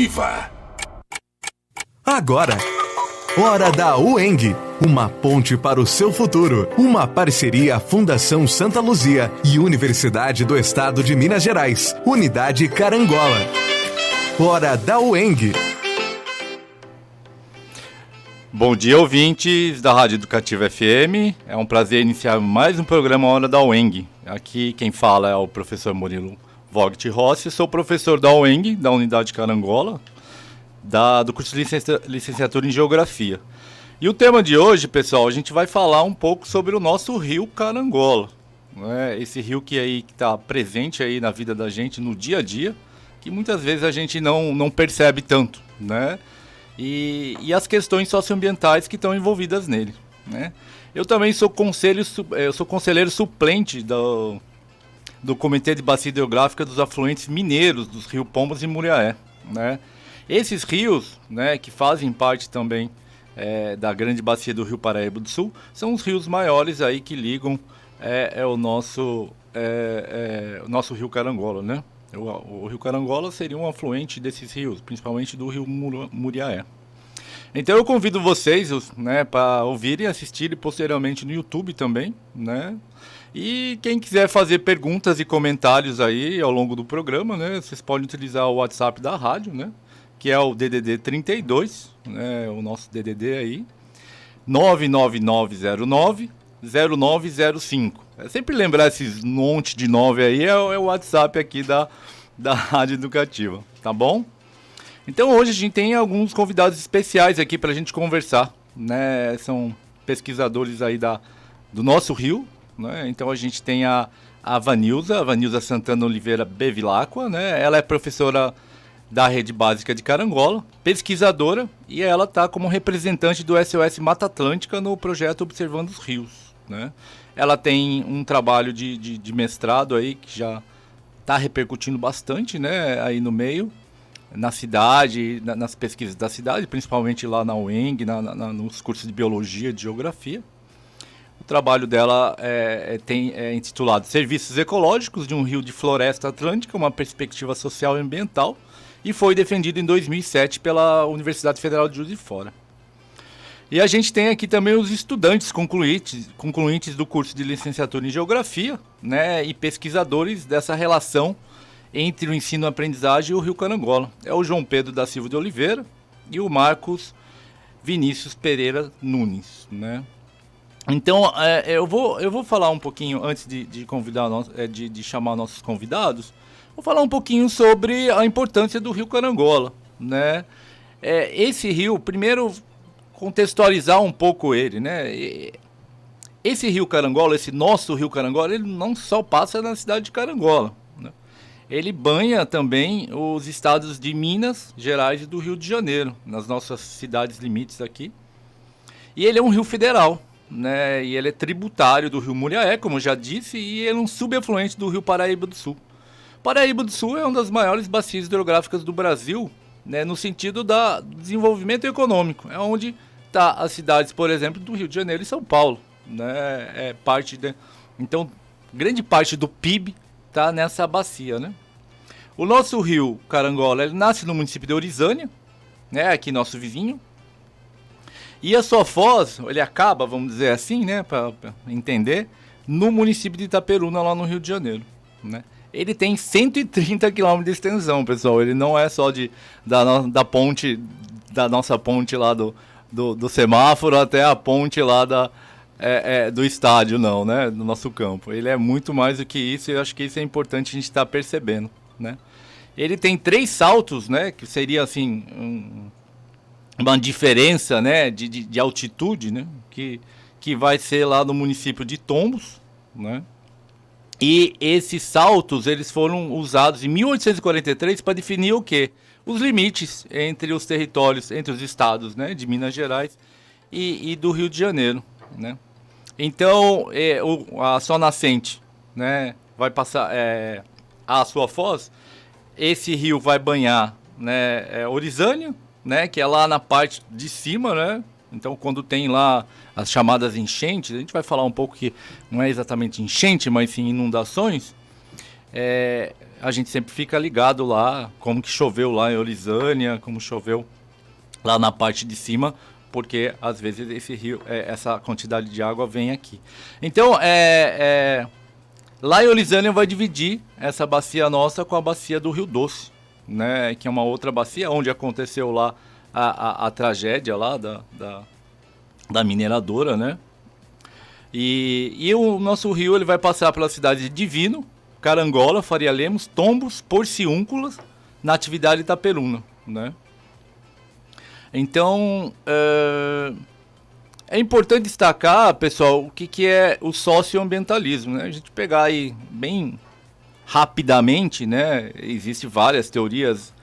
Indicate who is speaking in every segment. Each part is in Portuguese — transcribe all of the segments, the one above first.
Speaker 1: Educativa.
Speaker 2: Agora, Hora da UENG, uma ponte para o seu futuro. Uma parceria Fundação Santa Luzia e Universidade do Estado de Minas Gerais. Unidade Carangola. Hora da UENG.
Speaker 3: Bom dia, ouvintes da Rádio Educativa FM. É um prazer iniciar mais um programa Hora da UENG. Aqui quem fala é o professor Murilo Vogt Rossi. Sou professor da UENG, da Unidade Carangola, do curso de licenciatura em Geografia. E o tema de hoje, pessoal, a gente vai falar um pouco sobre o nosso rio Carangola. Né? Esse rio que está presente aí na vida da gente no dia a dia, que muitas vezes a gente não percebe tanto, né? E as questões socioambientais que estão envolvidas nele, né? Eu também sou conselheiro suplente do Comitê de Bacia Hidrográfica dos Afluentes Mineiros dos rios Pombas e Muriaé, né? Esses rios, né, que fazem parte também da grande bacia do Rio Paraíba do Sul, são os rios maiores aí que ligam o nosso rio Carangola, né? O rio Carangola seria um afluente desses rios, principalmente do rio Muriaé. Então eu convido vocês, né, para ouvirem, assistirem posteriormente no YouTube também, né? E quem quiser fazer perguntas e comentários aí ao longo do programa, né, vocês podem utilizar o WhatsApp da rádio, né, que é o DDD 32, né, o nosso DDD aí, 99909-0905. É sempre lembrar esses monte de 9 aí, é o WhatsApp aqui da Rádio Educativa, tá bom? Então hoje a gente tem alguns convidados especiais aqui para a gente conversar, né? São pesquisadores aí do nosso rio, né? Então a gente tem a Vanilza Santana Oliveira Bevilacqua, né? Ela é professora da Rede Básica de Carangola, pesquisadora, e ela está como representante do SOS Mata Atlântica no projeto Observando os Rios, né? Ela tem um trabalho de mestrado aí que já está repercutindo bastante, né, aí no meio, na cidade, nas pesquisas da cidade, principalmente lá na UENG, nos cursos de Biologia e de Geografia. O trabalho dela é intitulado Serviços Ecológicos de um Rio de Floresta Atlântica, uma perspectiva social e ambiental, e foi defendido em 2007 pela Universidade Federal de Juiz de Fora. E a gente tem aqui também os estudantes concluintes do curso de licenciatura em Geografia, né, e pesquisadores dessa relação entre o ensino e a aprendizagem e o Rio Carangola. É o João Pedro da Silva de Oliveira e o Marcos Vinícius Pereira Nunes, né? Então, eu vou falar um pouquinho, antes de chamar nossos convidados, vou falar um pouquinho sobre a importância do Rio Carangola, né? Esse rio, primeiro, contextualizar um pouco ele, né? Esse Rio Carangola, esse nosso Rio Carangola, ele não só passa na cidade de Carangola, né? Ele banha também os estados de Minas Gerais e do Rio de Janeiro, nas nossas cidades limites aqui. E ele é um rio federal, né? E ele é tributário do Rio Muriaé, como eu já disse, e ele é um subafluente do Rio Paraíba do Sul. Paraíba do Sul é uma das maiores bacias hidrográficas do Brasil, né, no sentido do desenvolvimento econômico. É onde está as cidades, por exemplo, do Rio de Janeiro e São Paulo, né? Então, grande parte do PIB está nessa bacia, né? O nosso rio Carangola, ele nasce no município de Orizânia, né, aqui nosso vizinho. E a sua foz, ele acaba, vamos dizer assim, né, para entender, no município de Itaperuna, lá no Rio de Janeiro, né? Ele tem 130 km de extensão, pessoal. Ele não é só da ponte, da nossa ponte lá do semáforo até a ponte lá do estádio, não, né? Do nosso campo. Ele é muito mais do que isso, e eu acho que isso é importante a gente estar percebendo, né? Ele tem 3 saltos, né? Que seria assim uma diferença, né? De altitude, né? Que vai ser lá no município de Tombos, né? E esses saltos, eles foram usados em 1843 para definir o quê? Os limites entre os territórios, entre os estados, né, de Minas Gerais e do Rio de Janeiro, né? Então, a sua nascente, né, vai passar a sua foz, esse rio vai banhar, né, Orizânia, né, que é lá na parte de cima, né? Então, quando tem lá as chamadas enchentes, a gente vai falar um pouco que não é exatamente enchente, mas sim inundações, a gente sempre fica ligado lá, como que choveu lá em Orizânia, como choveu lá na parte de cima, porque às vezes esse rio, essa quantidade de água vem aqui. Então, lá em Orizânia vai dividir essa bacia nossa com a bacia do Rio Doce, né, que é uma outra bacia onde aconteceu lá a tragédia lá da mineradora, né? E o nosso rio ele vai passar pela cidade de Divino, Carangola, Faria Lemos, Tombos, Porciúnculas, Natividade e Itaperuna, né? Então, é importante destacar, pessoal, o que é o socioambientalismo, né? A gente pegar aí bem rapidamente, né? Existem várias teorias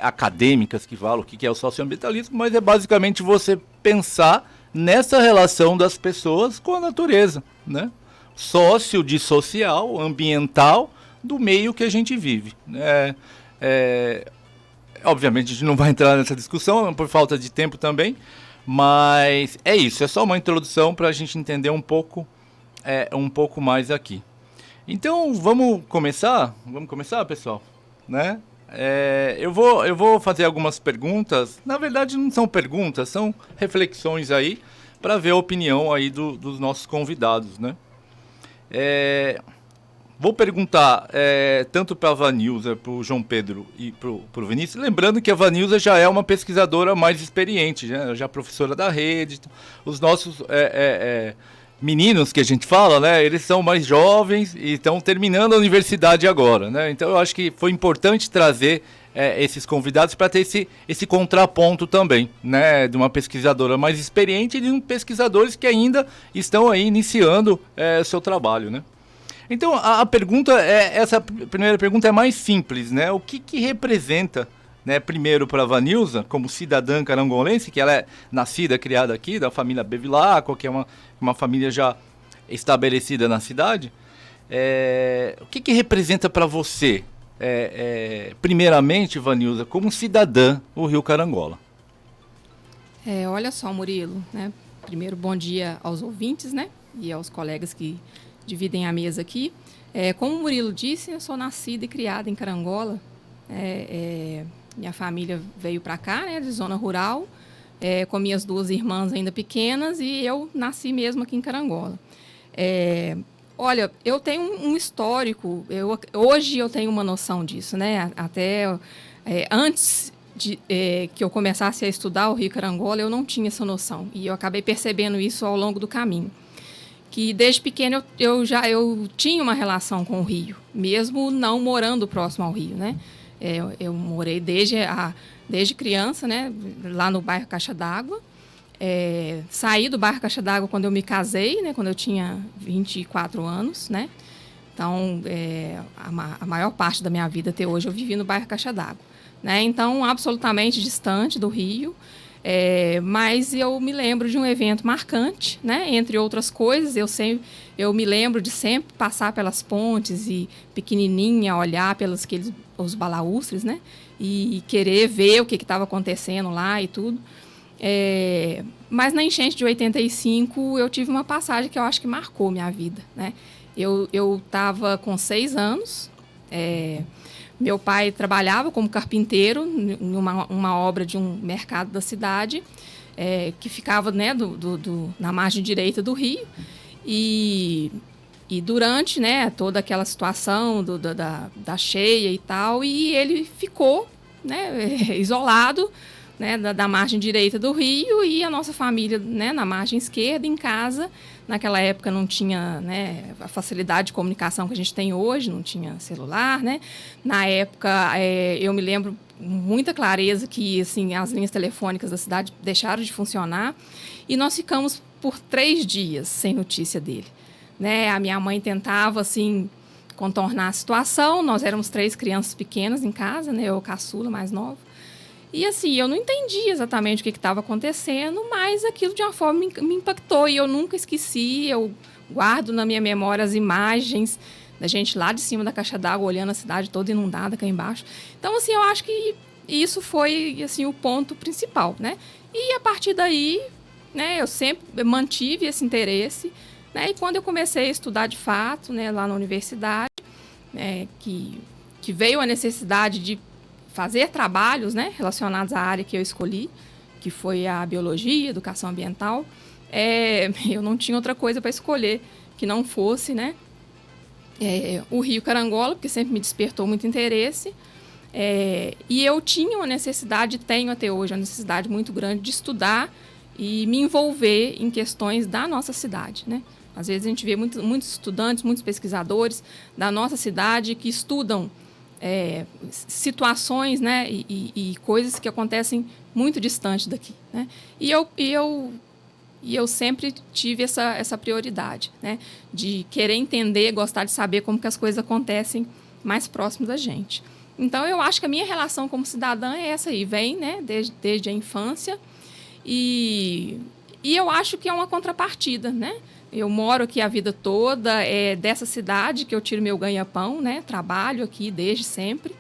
Speaker 3: acadêmicas que falam o que é o socioambientalismo, mas é basicamente você pensar nessa relação das pessoas com a natureza, né? Sócio de social, ambiental, do meio que a gente vive. Obviamente a gente não vai entrar nessa discussão por falta de tempo também, mas é isso, é só uma introdução para a gente entender um pouco mais aqui. Então vamos começar, pessoal, né? Eu vou fazer algumas perguntas, na verdade não são perguntas, são reflexões aí, para ver a opinião aí dos nossos convidados, né? Vou perguntar tanto para a Vanilza, para o João Pedro e para o Vinícius, lembrando que a Vanilza já é uma pesquisadora mais experiente, né? Já professora da rede, os nossos meninos que a gente fala, né? Eles são mais jovens e estão terminando a universidade agora, né? Então eu acho que foi importante trazer esses convidados para ter esse contraponto também, né? De uma pesquisadora mais experiente e de pesquisadores que ainda estão aí iniciando o seu trabalho, né? Então a pergunta essa primeira pergunta é mais simples, né? O que representa, né, primeiro para a Vanilza, como cidadã carangolense, que ela é nascida, criada aqui, da família Bevilacqua, que é uma família já estabelecida na cidade. O que representa para você, primeiramente, Vanilza, como cidadã, o Rio Carangola?
Speaker 1: Olha só, Murilo, né? Primeiro, bom dia aos ouvintes, né? E aos colegas que dividem a mesa aqui. Como o Murilo disse, eu sou nascida e criada em Carangola. Minha família veio para cá, né, de zona rural, com minhas duas irmãs ainda pequenas, e eu nasci mesmo aqui em Carangola. Olha, eu tenho um histórico, hoje eu tenho uma noção disso, né? Até antes que eu começasse a estudar o Rio Carangola, eu não tinha essa noção, e eu acabei percebendo isso ao longo do caminho. Que desde pequeno eu tinha uma relação com o rio, mesmo não morando próximo ao rio, né? Eu morei desde criança, né, lá no bairro Caixa d'Água. Saí do bairro Caixa d'Água quando eu me casei, né, quando eu tinha 24 anos, né? Então, a maior parte da minha vida até hoje eu vivi no bairro Caixa d'Água, né? Então, absolutamente distante do rio. Mas eu me lembro de um evento marcante, né? Entre outras coisas, eu me lembro de sempre passar pelas pontes e pequenininha olhar os balaústres, né? E querer ver o que estava acontecendo lá e tudo. Mas na enchente de 85 eu tive uma passagem que eu acho que marcou minha vida, né? Eu estava com 6 anos. Meu pai trabalhava como carpinteiro em uma obra de um mercado da cidade, que ficava, né, na margem direita do rio. E durante, né, toda aquela situação da cheia e tal, e ele ficou, né, isolado, né, da margem direita do rio, e a nossa família, né, na margem esquerda, em casa. Naquela época não tinha, né, a facilidade de comunicação que a gente tem hoje, não tinha celular, né? Na época, eu me lembro com muita clareza que assim, as linhas telefônicas da cidade deixaram de funcionar, e nós ficamos por 3 dias sem notícia dele, né? A minha mãe tentava assim contornar a situação. Nós éramos 3 crianças pequenas em casa, né? Eu caçula, mais nova. E assim, eu não entendi exatamente o que estava acontecendo, mas aquilo de uma forma me impactou e eu nunca esqueci. Eu guardo na minha memória as imagens da gente lá de cima da caixa d'água, olhando a cidade toda inundada cá embaixo. Então, assim, eu acho que isso foi assim, o ponto principal, né? E a partir daí, né, eu sempre mantive esse interesse, né? E quando eu comecei a estudar de fato, né, lá na universidade, que que veio a necessidade de fazer trabalhos, né, relacionados à área que eu escolhi, que foi a biologia, educação ambiental, eu não tinha outra coisa para escolher que não fosse, né, o Rio Carangola, porque sempre me despertou muito interesse. E eu tinha uma necessidade, tenho até hoje, uma necessidade muito grande de estudar e me envolver em questões da nossa cidade, né? Às vezes a gente vê muitos estudantes, muitos pesquisadores da nossa cidade que estudam situações, né, e coisas que acontecem muito distante daqui, né? E eu sempre tive essa prioridade, né, de querer entender, gostar de saber como que as coisas acontecem mais próximo da gente. Então, eu acho que a minha relação como cidadã é essa aí, vem, né, desde a infância, e eu acho que é uma contrapartida, né? Eu moro aqui a vida toda, é dessa cidade que eu tiro meu ganha-pão, né? Trabalho aqui desde sempre,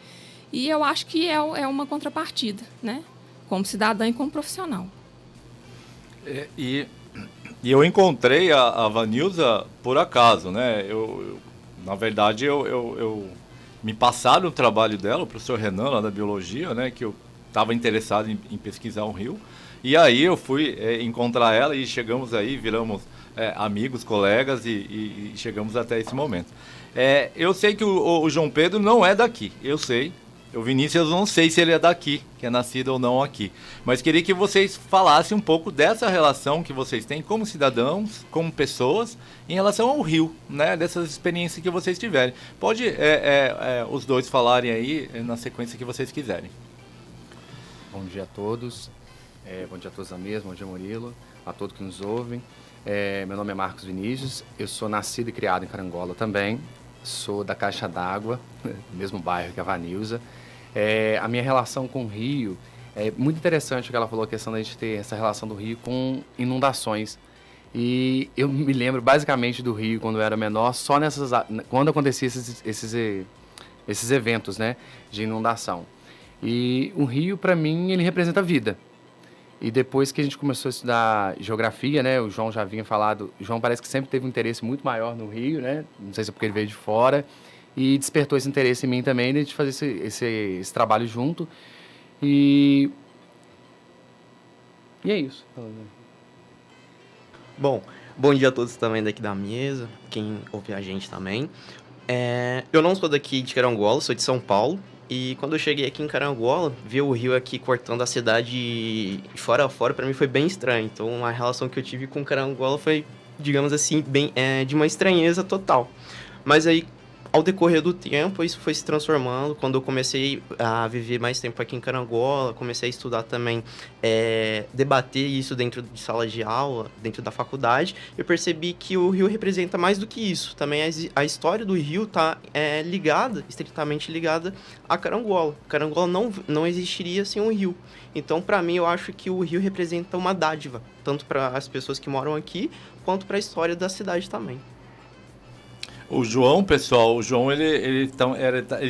Speaker 1: e eu acho que é uma contrapartida, né? Como cidadã e como profissional.
Speaker 3: E eu encontrei a Vanilza por acaso, né? Na verdade, eu me passaram o trabalho dela, o professor Renan, lá da biologia, né? Que eu estava interessado em pesquisar o rio. E aí eu fui encontrar ela e chegamos aí, viramos amigos, colegas e chegamos até esse momento. Eu sei que o João Pedro não é daqui, eu sei. O Vinícius, eu não sei se ele é daqui, que é nascido ou não aqui. Mas queria que vocês falassem um pouco dessa relação que vocês têm como cidadãos, como pessoas, em relação ao rio, né? Dessas experiências que vocês tiverem. Pode os dois falarem aí na sequência que vocês quiserem.
Speaker 4: Bom dia a todos. Bom dia a todos da mesa, bom dia Murilo, a todos que nos ouvem. Meu nome é Marcos Vinícius, eu sou nascido e criado em Carangola também. Sou da Caixa d'Água, mesmo bairro que a Vanilza. A minha relação com o rio é muito interessante o que ela falou, a questão da gente ter essa relação do rio com inundações. E eu me lembro basicamente do rio quando eu era menor, só quando acontecia esses eventos, né, de inundação. E o rio, para mim, ele representa a vida. E depois que a gente começou a estudar geografia, né, o João já vinha falado, o João parece que sempre teve um interesse muito maior no rio, né, não sei se é porque ele veio de fora, e despertou esse interesse em mim também, de fazer esse trabalho junto. E é isso.
Speaker 5: Bom dia a todos também daqui da mesa, quem ouve a gente também. Eu não sou daqui de Carangola, sou de São Paulo. E quando eu cheguei aqui em Carangola, ver o rio aqui cortando a cidade de fora a fora, para mim foi bem estranho. Então, a relação que eu tive com Carangola foi, digamos assim, de uma estranheza total. Mas aí, ao decorrer do tempo, isso foi se transformando. Quando eu comecei a viver mais tempo aqui em Carangola, comecei a estudar também, debater isso dentro de sala de aula, dentro da faculdade, eu percebi que o rio representa mais do que isso. Também a história do rio está estritamente ligada a Carangola. Carangola não existiria sem o rio. Então, para mim, eu acho que o rio representa uma dádiva, tanto para as pessoas que moram aqui, quanto para a história da cidade também.
Speaker 3: O João, pessoal, ele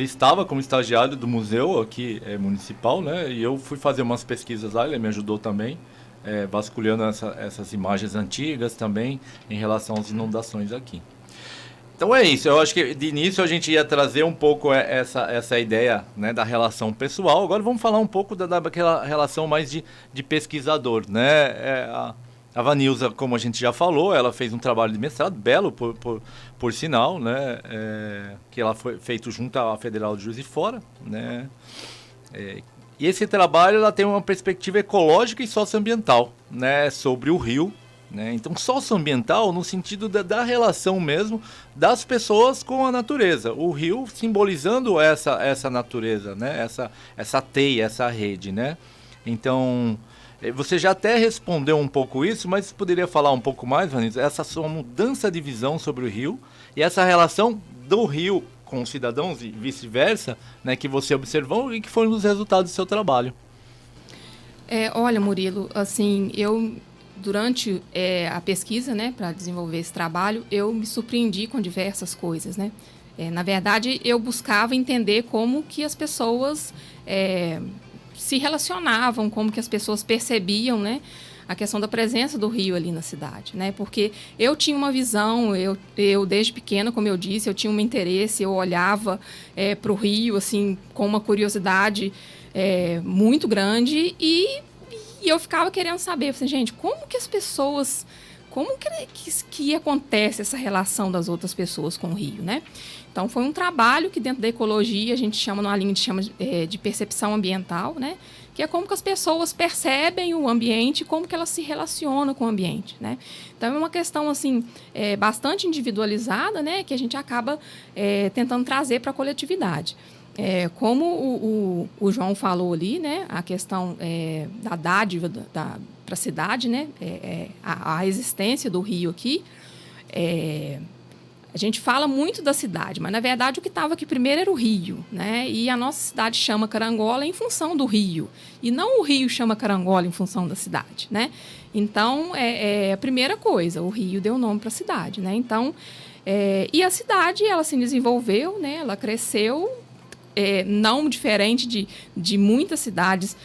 Speaker 3: estava como estagiário do museu aqui municipal, né? E eu fui fazer umas pesquisas lá, ele me ajudou também, vasculhando essas imagens antigas também em relação às inundações aqui. Então é isso, eu acho que de início a gente ia trazer um pouco essa ideia, né, da relação pessoal. Agora vamos falar um pouco daquela relação mais de pesquisador, né? A Vanilza, como a gente já falou, ela fez um trabalho de mestrado, belo por sinal, né? Que ela foi feito junto à Federal de Juiz de Fora, né? E esse trabalho ela tem uma perspectiva ecológica e socioambiental, né? Sobre o rio, né? Então, socioambiental no sentido da relação mesmo das pessoas com a natureza. O rio simbolizando essa natureza, né? Essa teia, essa rede, né? Então, você já até respondeu um pouco isso, mas você poderia falar um pouco mais, Vanessa, essa sua mudança de visão sobre o rio e essa relação do rio com os cidadãos e vice-versa, né, que você observou e que foram os resultados do seu trabalho.
Speaker 1: Olha, Murilo, assim, eu durante a pesquisa, né, para desenvolver esse trabalho, eu me surpreendi com diversas coisas, né? Na verdade, eu buscava entender como que as pessoas se relacionavam, como que as pessoas percebiam, né, a questão da presença do rio ali na cidade, né? Porque eu tinha uma visão, eu desde pequena, como eu disse, eu tinha um interesse, eu olhava para o rio, assim, com uma curiosidade muito grande e eu ficava querendo saber, assim, gente, como que as pessoas... Como que acontece essa relação das outras pessoas com o rio, né? Então, foi um trabalho que dentro da ecologia a gente chama, numa linha de percepção ambiental, né? Que é como que as pessoas percebem o ambiente, como que elas se relacionam com o ambiente, né? Então, é uma questão, assim, bastante individualizada, né? Que a gente acaba tentando trazer para a coletividade. Como o João falou ali, né? A questão da dádiva para a cidade, né? A existência do rio aqui. A gente fala muito da cidade, mas, na verdade, o que estava aqui primeiro era o rio, né? E a nossa cidade chama Carangola em função do rio. E não o rio chama Carangola em função da cidade, né? Então, a primeira coisa, o rio deu nome para a cidade, né? Então, e a cidade, ela se desenvolveu, né? Ela cresceu, não diferente de muitas cidades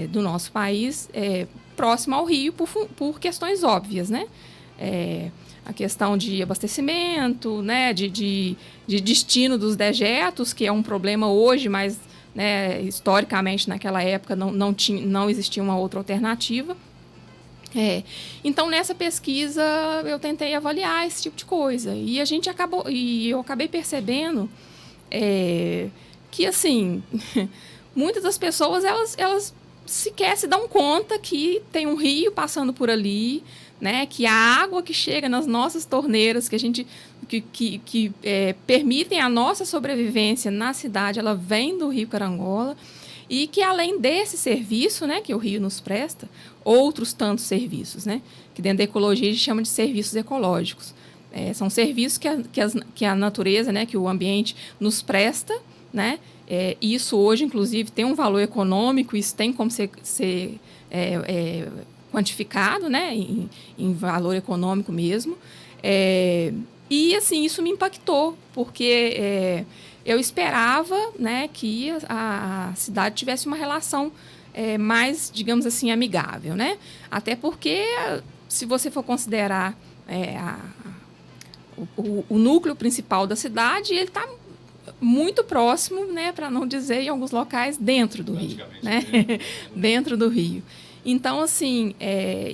Speaker 1: do nosso país, próximo ao rio por questões óbvias, né? A questão de abastecimento, né, de destino dos dejetos, que é um problema hoje, mas, né, historicamente, naquela época, não existia uma outra alternativa. Então, nessa pesquisa, eu tentei avaliar esse tipo de coisa. E eu acabei percebendo que, assim, muitas das pessoas, elas sequer se dão conta que tem um rio passando por ali, né, que a água que chega nas nossas torneiras, que permitem a nossa sobrevivência na cidade, ela vem do Rio Carangola, e que, além desse serviço, né, que o rio nos presta, outros tantos serviços, né, que dentro da ecologia a gente chama de serviços ecológicos. São serviços que a natureza, né, que o ambiente nos presta, né, isso hoje, inclusive, tem um valor econômico, isso tem como ser quantificado, né, em valor econômico mesmo. E, assim, isso me impactou, porque eu esperava, né, que a cidade tivesse uma relação mais, digamos assim, amigável, né? Até porque, se você for considerar o núcleo principal da cidade, ele está muito próximo, né, para não dizer, em alguns locais, dentro do rio, né? Dentro do rio. Então, assim,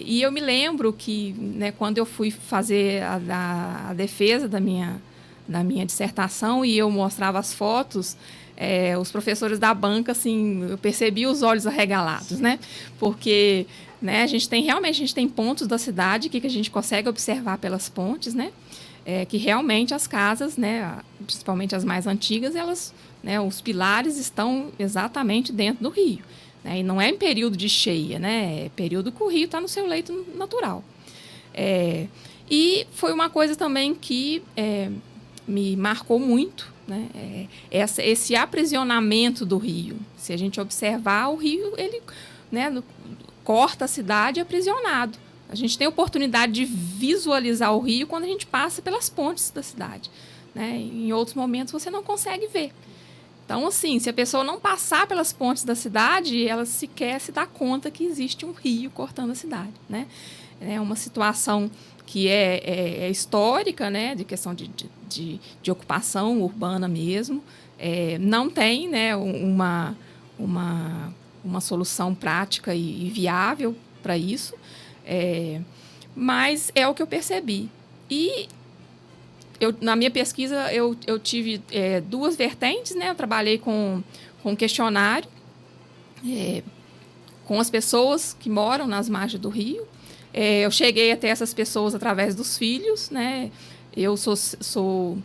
Speaker 1: e eu me lembro que, né, quando eu fui fazer a defesa da minha dissertação e eu mostrava as fotos, os professores da banca, assim, eu percebi os olhos arregalados, né? Porque, né, a gente tem pontos da cidade que a gente consegue observar pelas pontes, né? Que realmente as casas, né, principalmente as mais antigas, elas, né, os pilares estão exatamente dentro do rio. E não é em período de cheia, né? É período que o rio está no seu leito natural. E foi uma coisa também que me marcou muito, né? Esse aprisionamento do rio. Se a gente observar, o rio, ele, né, corta a cidade aprisionado. A gente tem a oportunidade de visualizar o rio quando a gente passa pelas pontes da cidade, né? Em outros momentos você não consegue ver. Então, assim, se a pessoa não passar pelas pontes da cidade, ela sequer se dá conta que existe um rio cortando a cidade, né? É uma situação que é histórica, né? De questão de ocupação urbana mesmo. Não tem, né, uma solução prática e viável para isso, mas é o que eu percebi. E na minha pesquisa, eu tive duas vertentes, né? Eu trabalhei com questionário, com as pessoas que moram nas margens do rio. Eu cheguei até essas pessoas através dos filhos, né? Eu sou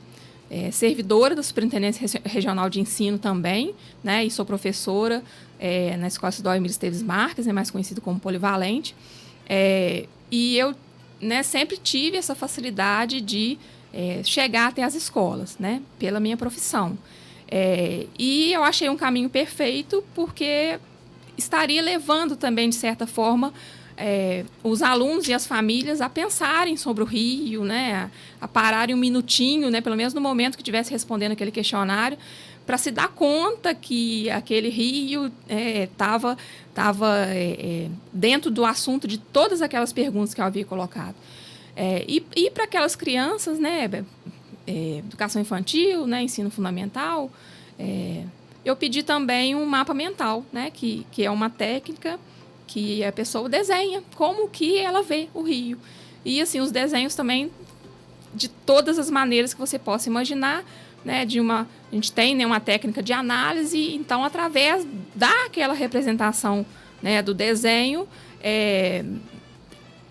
Speaker 1: servidora da Superintendência Regional de Ensino também, né? E sou professora na Escola Estadual Emílio Esteves Marques, mais conhecido como Polivalente. E eu, né, sempre tive essa facilidade de chegar até as escolas, né, pela minha profissão. E eu achei um caminho perfeito porque estaria levando também, de certa forma, os alunos e as famílias a pensarem sobre o rio, né, a pararem um minutinho, né, pelo menos no momento que estivesse respondendo aquele questionário, para se dar conta que aquele rio estava dentro do assunto de todas aquelas perguntas que eu havia colocado. E para aquelas crianças, né, educação infantil, né, ensino fundamental, eu pedi também um mapa mental, né, que é uma técnica que a pessoa desenha como que ela vê o rio. E assim, os desenhos também de todas as maneiras que você possa imaginar, né, a gente tem, né, uma técnica de análise, então através daquela representação, né, do desenho,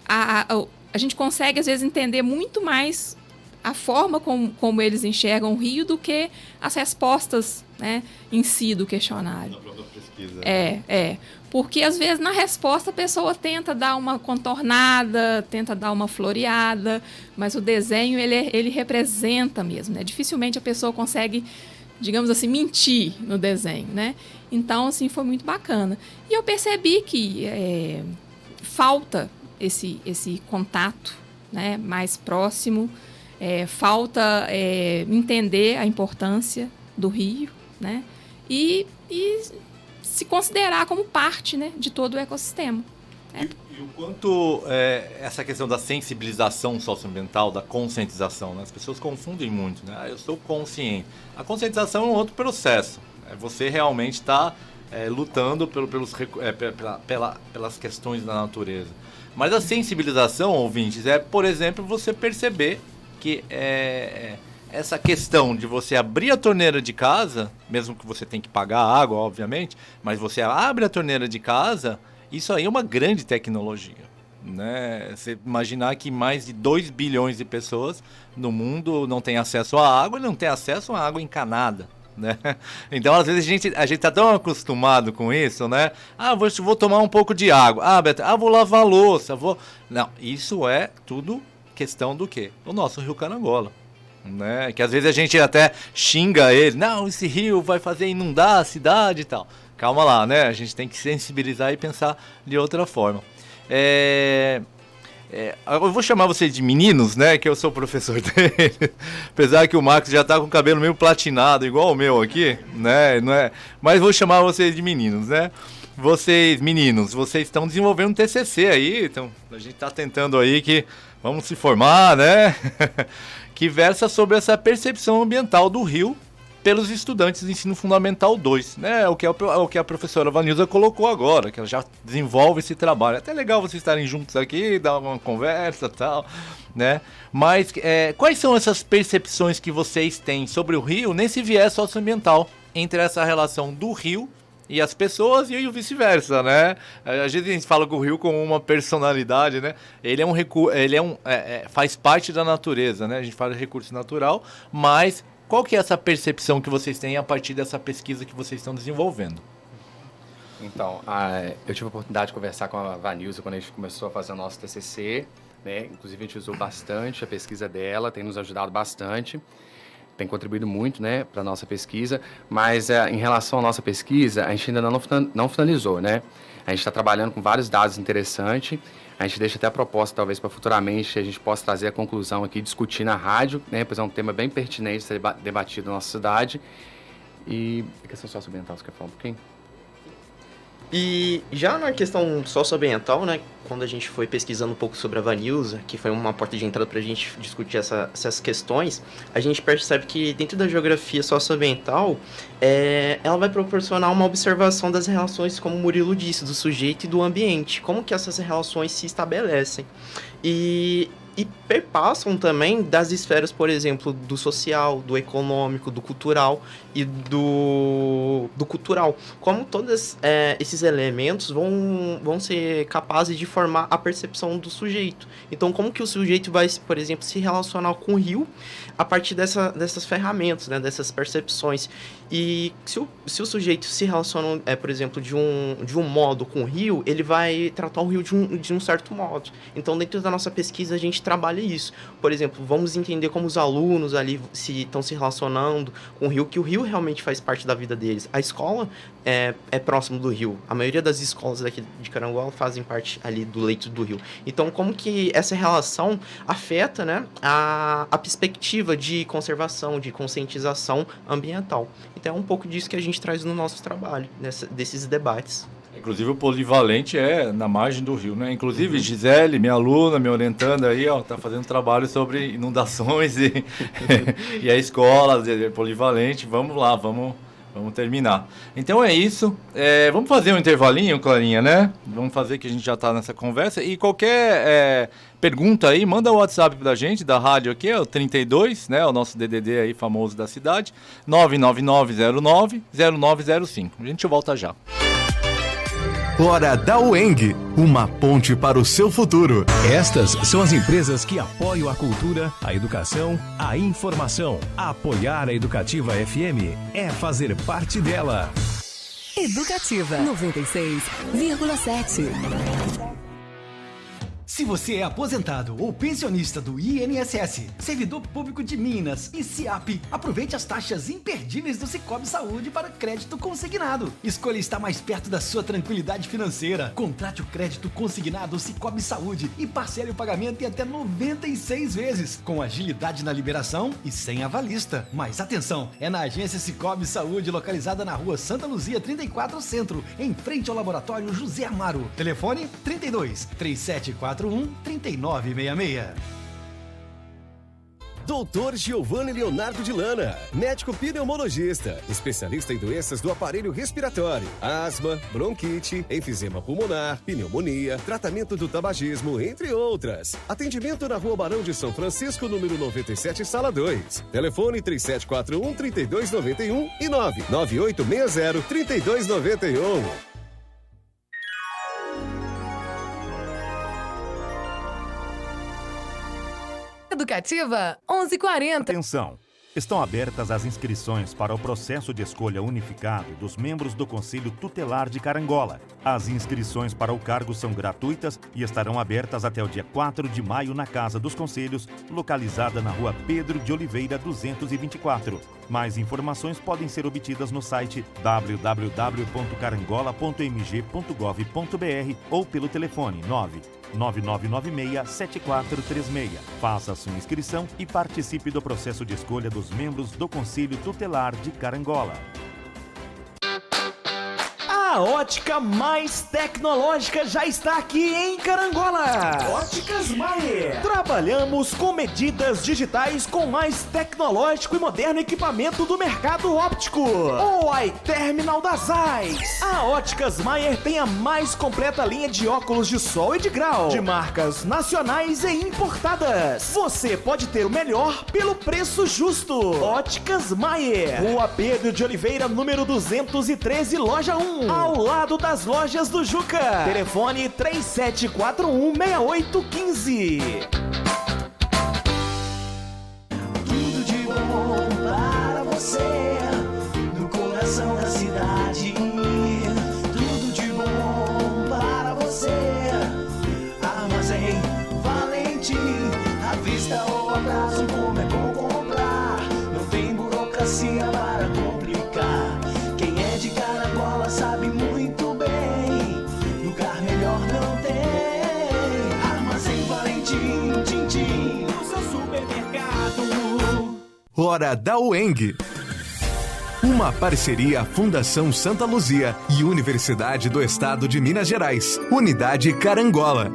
Speaker 1: a gente consegue às vezes entender muito mais a forma como eles enxergam o rio do que as respostas, né, em si do questionário.
Speaker 3: Na própria pesquisa.
Speaker 1: Porque às vezes na resposta a pessoa tenta dar uma contornada, tenta dar uma floreada, mas o desenho ele representa mesmo, né? Dificilmente a pessoa consegue, digamos assim, mentir no desenho, né? Então, assim, foi muito bacana. E eu percebi que falta esse contato, né, mais próximo, falta entender a importância do rio, né? E se considerar como parte, né, de todo o ecossistema.
Speaker 3: E o quanto essa questão da sensibilização socioambiental, da conscientização, né? As pessoas confundem muito, né? Eu sou consciente. A conscientização é um outro processo. Você realmente está lutando pelas questões da natureza. Mas a sensibilização, ouvintes, por exemplo, você perceber que essa questão de você abrir a torneira de casa, mesmo que você tenha que pagar a água, obviamente, mas você abre a torneira de casa, isso aí é uma grande tecnologia, né? Você imaginar que mais de 2 bilhões de pessoas no mundo não têm acesso à água e não têm acesso à água encanada, né? Então, às vezes, a gente tá tão acostumado com isso, né? Vou tomar um pouco de água. Beto, vou lavar a louça, Não, isso é tudo questão do quê? Do nosso Rio Carangola. Né? Que às vezes a gente até xinga ele, não, esse rio vai fazer inundar a cidade e tal. Calma lá, né? A gente tem que sensibilizar e pensar de outra forma. Eu vou chamar vocês de meninos, né? Que eu sou professor dele. Apesar que o Marcos já tá com o cabelo meio platinado, igual o meu aqui, né? Não é? Mas vou chamar vocês de meninos, né? Vocês, meninos, vocês estão desenvolvendo um TCC aí, então a gente tá tentando aí que vamos se formar, né? Que versa sobre essa percepção ambiental do rio pelos estudantes do ensino fundamental 2, né? O que a professora Vanilza colocou agora, que ela já desenvolve esse trabalho. É até legal vocês estarem juntos aqui, dar uma conversa e tal, né? Mas quais são essas percepções que vocês têm sobre o rio nesse viés socioambiental, entre essa relação do rio e as pessoas e o vice-versa, né? Às vezes a gente fala que o rio como uma personalidade, né? Ele faz parte da natureza, né? A gente fala de recurso natural, mas qual que é essa percepção que vocês têm a partir dessa pesquisa que vocês estão desenvolvendo?
Speaker 4: Então, eu tive a oportunidade de conversar com a Vanilza quando a gente começou a fazer o nosso TCC, né? Inclusive a gente usou bastante a pesquisa dela, tem nos ajudado bastante. Tem contribuído muito, né, para a nossa pesquisa, mas em relação à nossa pesquisa, a gente ainda não finalizou, né? A gente está trabalhando com vários dados interessantes, a gente deixa até a proposta, talvez, para futuramente a gente possa trazer a conclusão aqui, discutir na rádio, né, pois é um tema bem pertinente de ser debatido na nossa cidade. E a questão socioambiental, você quer falar um pouquinho?
Speaker 5: E já na questão socioambiental, né, quando a gente foi pesquisando um pouco sobre a Vanilza, que foi uma porta de entrada para a gente discutir essas questões, a gente percebe que dentro da geografia socioambiental, ela vai proporcionar uma observação das relações, como o Murilo disse, do sujeito e do ambiente, como que essas relações se estabelecem. E perpassam também das esferas, por exemplo, do social, do econômico, do cultural e do cultural. Como todos esses elementos vão ser capazes de formar a percepção do sujeito. Então, como que o sujeito vai, por exemplo, se relacionar com o rio a partir dessas ferramentas, né, dessas percepções. E se o sujeito se relaciona, por exemplo, de um modo com o rio, ele vai tratar o rio de um certo modo. Então, dentro da nossa pesquisa, a gente gente trabalha isso. Por exemplo, vamos entender como os alunos ali estão se relacionando com o rio, que o rio realmente faz parte da vida deles. A escola é próximo do rio. A maioria das escolas daqui de Carangola fazem parte ali do leito do rio. Então, como que essa relação afeta, né, a perspectiva de conservação, de conscientização ambiental. Então, é um pouco disso que a gente traz no nosso trabalho, desses debates.
Speaker 3: Inclusive o polivalente é na margem do rio, né? Inclusive Gisele, minha aluna, me orientando aí, ó, tá fazendo trabalho sobre inundações e, e a escola polivalente. Vamos lá, vamos terminar. Então é isso. Vamos fazer um intervalinho, Clarinha, né? Vamos fazer que a gente já tá nessa conversa. E qualquer pergunta aí, manda o WhatsApp pra gente, da rádio aqui, é o 32, né? O nosso DDD aí famoso da cidade, 99909-0905. A gente volta já.
Speaker 2: Hora da UENG, uma ponte para o seu futuro.
Speaker 6: Estas são as empresas que apoiam a cultura, a educação, a informação. Apoiar a Educativa FM é fazer parte dela.
Speaker 7: Educativa 96,7.
Speaker 8: Se você é aposentado ou pensionista do INSS, servidor público de Minas e SIAP, aproveite as taxas imperdíveis do Sicoob Saúde para crédito consignado. Escolha estar mais perto da sua tranquilidade financeira. Contrate o crédito consignado Sicoob Saúde e parcele o pagamento em até 96 vezes, com agilidade na liberação e sem avalista. Mas atenção, é na agência Sicoob Saúde, localizada na rua Santa Luzia 34 Centro, em frente ao laboratório José Amaro. Telefone 32 3741 3966.
Speaker 6: Doutor Giovanni Leonardo de Lana, médico pneumologista, especialista em doenças do aparelho respiratório, asma, bronquite, enfisema pulmonar, pneumonia, tratamento do tabagismo, entre outras. Atendimento na Rua Barão de São Francisco, número 97, sala 2. Telefone 3741-3291 e 99860-3291.
Speaker 7: Educativa 11:40.
Speaker 9: Atenção! Estão abertas as inscrições para o processo de escolha unificado dos membros do Conselho Tutelar de Carangola. As inscrições para o cargo são gratuitas e estarão abertas até o dia 4 de maio na Casa dos Conselhos, localizada na Rua Pedro de Oliveira 224. Mais informações podem ser obtidas no site www.carangola.mg.gov.br ou pelo telefone 9996-7436. Faça sua inscrição e participe do processo de escolha dos membros do Conselho Tutelar de Carangola.
Speaker 10: A ótica mais tecnológica já está aqui em Carangola. Óticas Maier. Trabalhamos com medidas digitais com mais tecnológico e moderno equipamento do mercado óptico. O iTerminal das AIS. A Óticas Maier tem a mais completa linha de óculos de sol e de grau, de marcas nacionais e importadas. Você pode ter o melhor pelo preço justo. Óticas Maier. Rua Pedro de Oliveira, número 213, loja 1. Ao lado das lojas do Juca. Telefone 3741-6815.
Speaker 11: Tudo de bom para você, no coração da cidade. Tudo de bom para você. Armazém Valentim, à vista ou a prazo, como é bom comprar. Não tem burocracia para complicar. Quem é de Carangola sabe muito bem, lugar melhor não tem. Armazém Valentim, Tintim, no seu supermercado.
Speaker 2: Hora da UENG. Uma parceria Fundação Santa Luzia e Universidade do Estado de Minas Gerais. Unidade Carangola.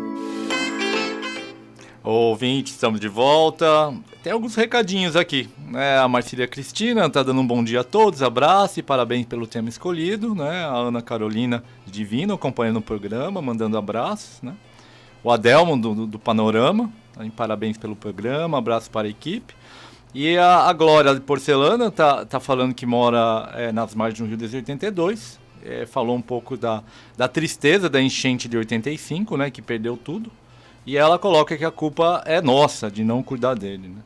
Speaker 3: Ouvintes, estamos de volta. Tem alguns recadinhos aqui, né? A Marcília Cristina tá dando um bom dia a todos, abraço e parabéns pelo tema escolhido, né? A Ana Carolina Divino acompanhando o programa, mandando abraços, né? O Adelmo do Panorama, tá? Parabéns pelo programa, abraço para a equipe. E a Glória de Porcelana tá falando que mora nas margens do Rio desde 82, falou um pouco da tristeza da enchente de 85, né? Que perdeu tudo. E ela coloca que a culpa é nossa de não cuidar dele, né?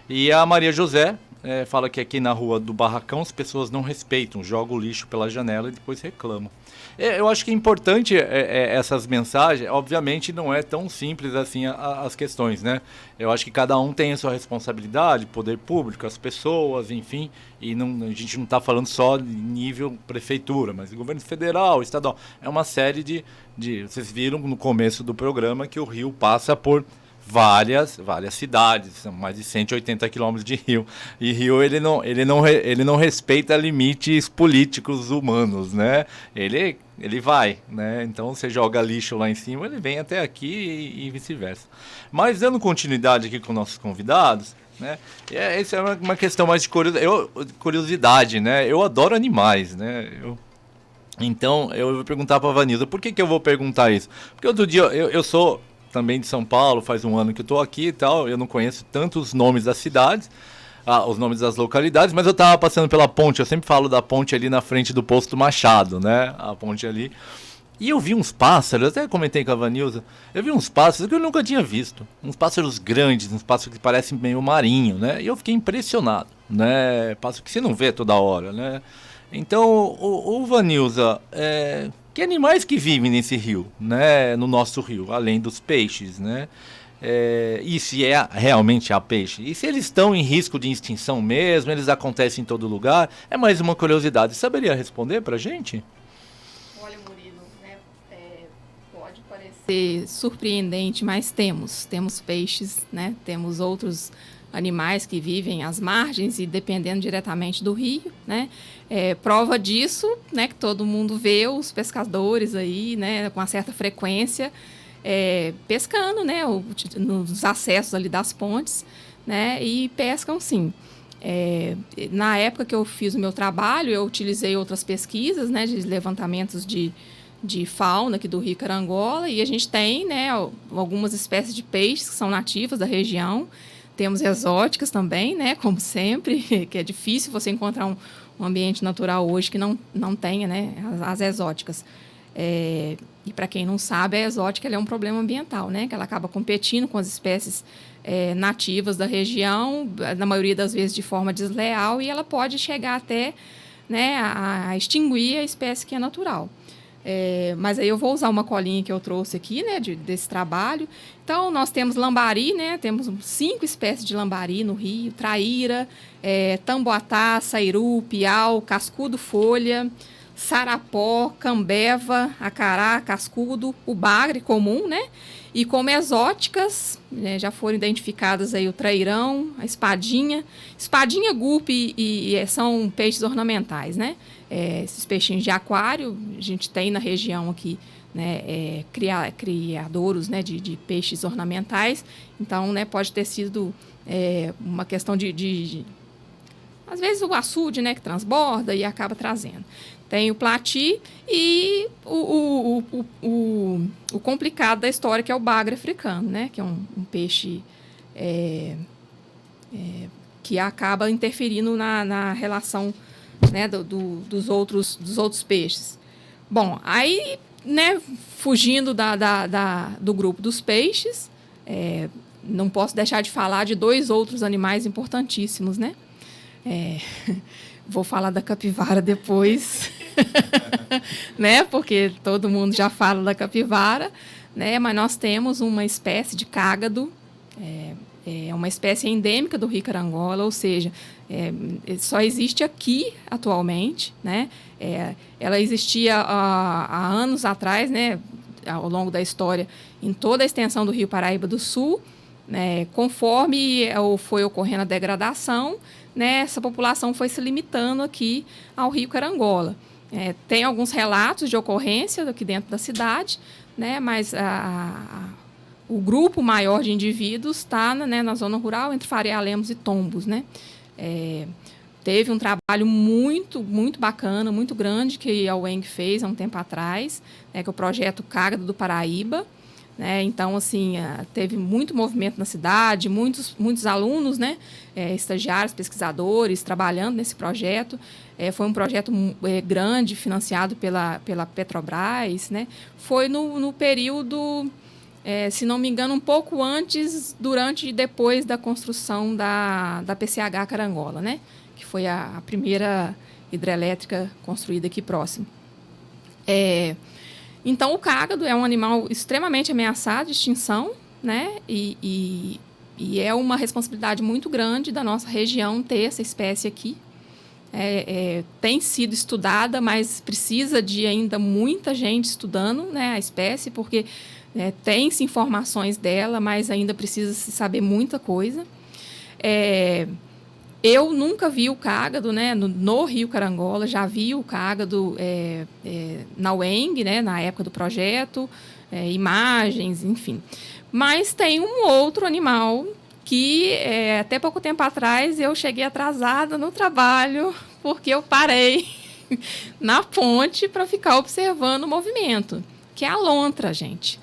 Speaker 3: E a Maria José fala que aqui na rua do Barracão as pessoas não respeitam, jogam o lixo pela janela e depois reclamam. Eu acho que é importante essas mensagens. Obviamente não é tão simples assim as questões, né? Eu acho que cada um tem a sua responsabilidade, poder público, as pessoas, enfim, e a gente não está falando só de nível prefeitura, mas governo federal, estadual. É uma série de... Vocês viram no começo do programa que o Rio passa por várias cidades, são mais de 180 quilômetros de rio. E rio ele não respeita limites políticos humanos, né? Ele vai, né? Então você joga lixo lá em cima, ele vem até aqui e vice-versa. Mas dando continuidade aqui com nossos convidados, né? Essa é uma questão mais de curiosidade, né? Eu adoro animais, né? Então eu vou perguntar para a Vanilda, por que eu vou perguntar isso? Porque outro dia eu sou também de São Paulo, faz um ano que eu estou aqui e tal, eu não conheço tantos nomes das cidades, os nomes das localidades, mas eu estava passando pela ponte, eu sempre falo da ponte ali na frente do Posto Machado, né, a ponte ali, e eu vi uns pássaros, até comentei com a Vanilza, eu vi uns pássaros que eu nunca tinha visto, uns pássaros grandes, uns pássaros que parecem meio marinho, né, e eu fiquei impressionado, né, pássaro que você não vê toda hora, né. Então, o Vanilza, que animais que vivem nesse rio, né, no nosso rio, além dos peixes, né? E se realmente há peixe? E se eles estão em risco de extinção mesmo, eles acontecem em todo lugar? É mais uma curiosidade. Saberia responder pra gente?
Speaker 1: Olha, Murilo, né, pode parecer surpreendente, mas temos peixes, né? Temos outros animais que vivem às margens e dependendo diretamente do rio, né? Prova disso, né, que todo mundo vê os pescadores aí, né, com uma certa frequência, pescando, né, nos acessos ali das pontes, né, e pescam sim. Na época que eu fiz o meu trabalho, eu utilizei outras pesquisas, né, de levantamentos de fauna aqui do Rio Carangola, e a gente tem, né, algumas espécies de peixes que são nativas da região. Temos exóticas também, né, como sempre, que é difícil você encontrar um ambiente natural hoje que não tenha, né, as exóticas. E para quem não sabe, a exótica ela é um problema ambiental, né, que ela acaba competindo com as espécies nativas da região, na maioria das vezes de forma desleal, e ela pode chegar até, né, a extinguir a espécie que é natural. Mas aí eu vou usar uma colinha que eu trouxe aqui, né, desse trabalho. Então, nós temos lambari, né, temos 5 espécies de lambari no rio, traíra, tamboatá, sairu, piau, cascudo-folha, sarapó, cambeva, acará, cascudo, o bagre comum, né, e como exóticas, né, já foram identificadas aí o trairão, a espadinha, gupe e são peixes ornamentais, né. Esses peixinhos de aquário, a gente tem na região aqui, né, criadouros, né, de peixes ornamentais. Então, né, pode ter sido uma questão às vezes o açude, né, que transborda e acaba trazendo. Tem o plati e o complicado da história, que é o bagre africano, né, que é um peixe que acaba interferindo na relação, né, dos outros peixes. Bom, aí, né, fugindo do grupo dos peixes, não posso deixar de falar de 2 outros animais importantíssimos, né? Vou falar da capivara depois, né? Porque todo mundo já fala da capivara, né? Mas nós temos uma espécie de cágado, é uma espécie endêmica do Rio Carangola, ou seja, só existe aqui atualmente, né? Ela existia há anos atrás, né? Ao longo da história, em toda a extensão do Rio Paraíba do Sul, né? Conforme foi ocorrendo a degradação, né? Essa população foi se limitando aqui ao Rio Carangola. Tem alguns relatos de ocorrência aqui dentro da cidade, né? Mas o grupo maior de indivíduos está, né, na zona rural, entre Faria Lemos e Tombos, né? Teve um trabalho muito, muito bacana, muito grande, que a UENG fez há um tempo atrás, né, que é o projeto Cágado do Paraíba, né? Então, assim, teve muito movimento na cidade, muitos alunos, né, estagiários, pesquisadores, trabalhando nesse projeto. Foi um projeto grande, financiado pela Petrobras, né? Foi no período se não me engano, um pouco antes, durante e depois da construção da PCH Carangola, né? Que foi a primeira hidrelétrica construída aqui próximo. Então, o cágado é um animal extremamente ameaçado de extinção, né? E é uma responsabilidade muito grande da nossa região ter essa espécie aqui. Tem sido estudada, mas precisa de ainda muita gente estudando, né, a espécie, porque tem-se informações dela, mas ainda precisa se saber muita coisa. Eu nunca vi o cágado, né, no Rio Carangola, já vi o cágado na UENG, né, na época do projeto, imagens, enfim. Mas tem um outro animal que até pouco tempo atrás eu cheguei atrasada no trabalho porque eu parei na ponte para ficar observando o movimento, que é a lontra, gente.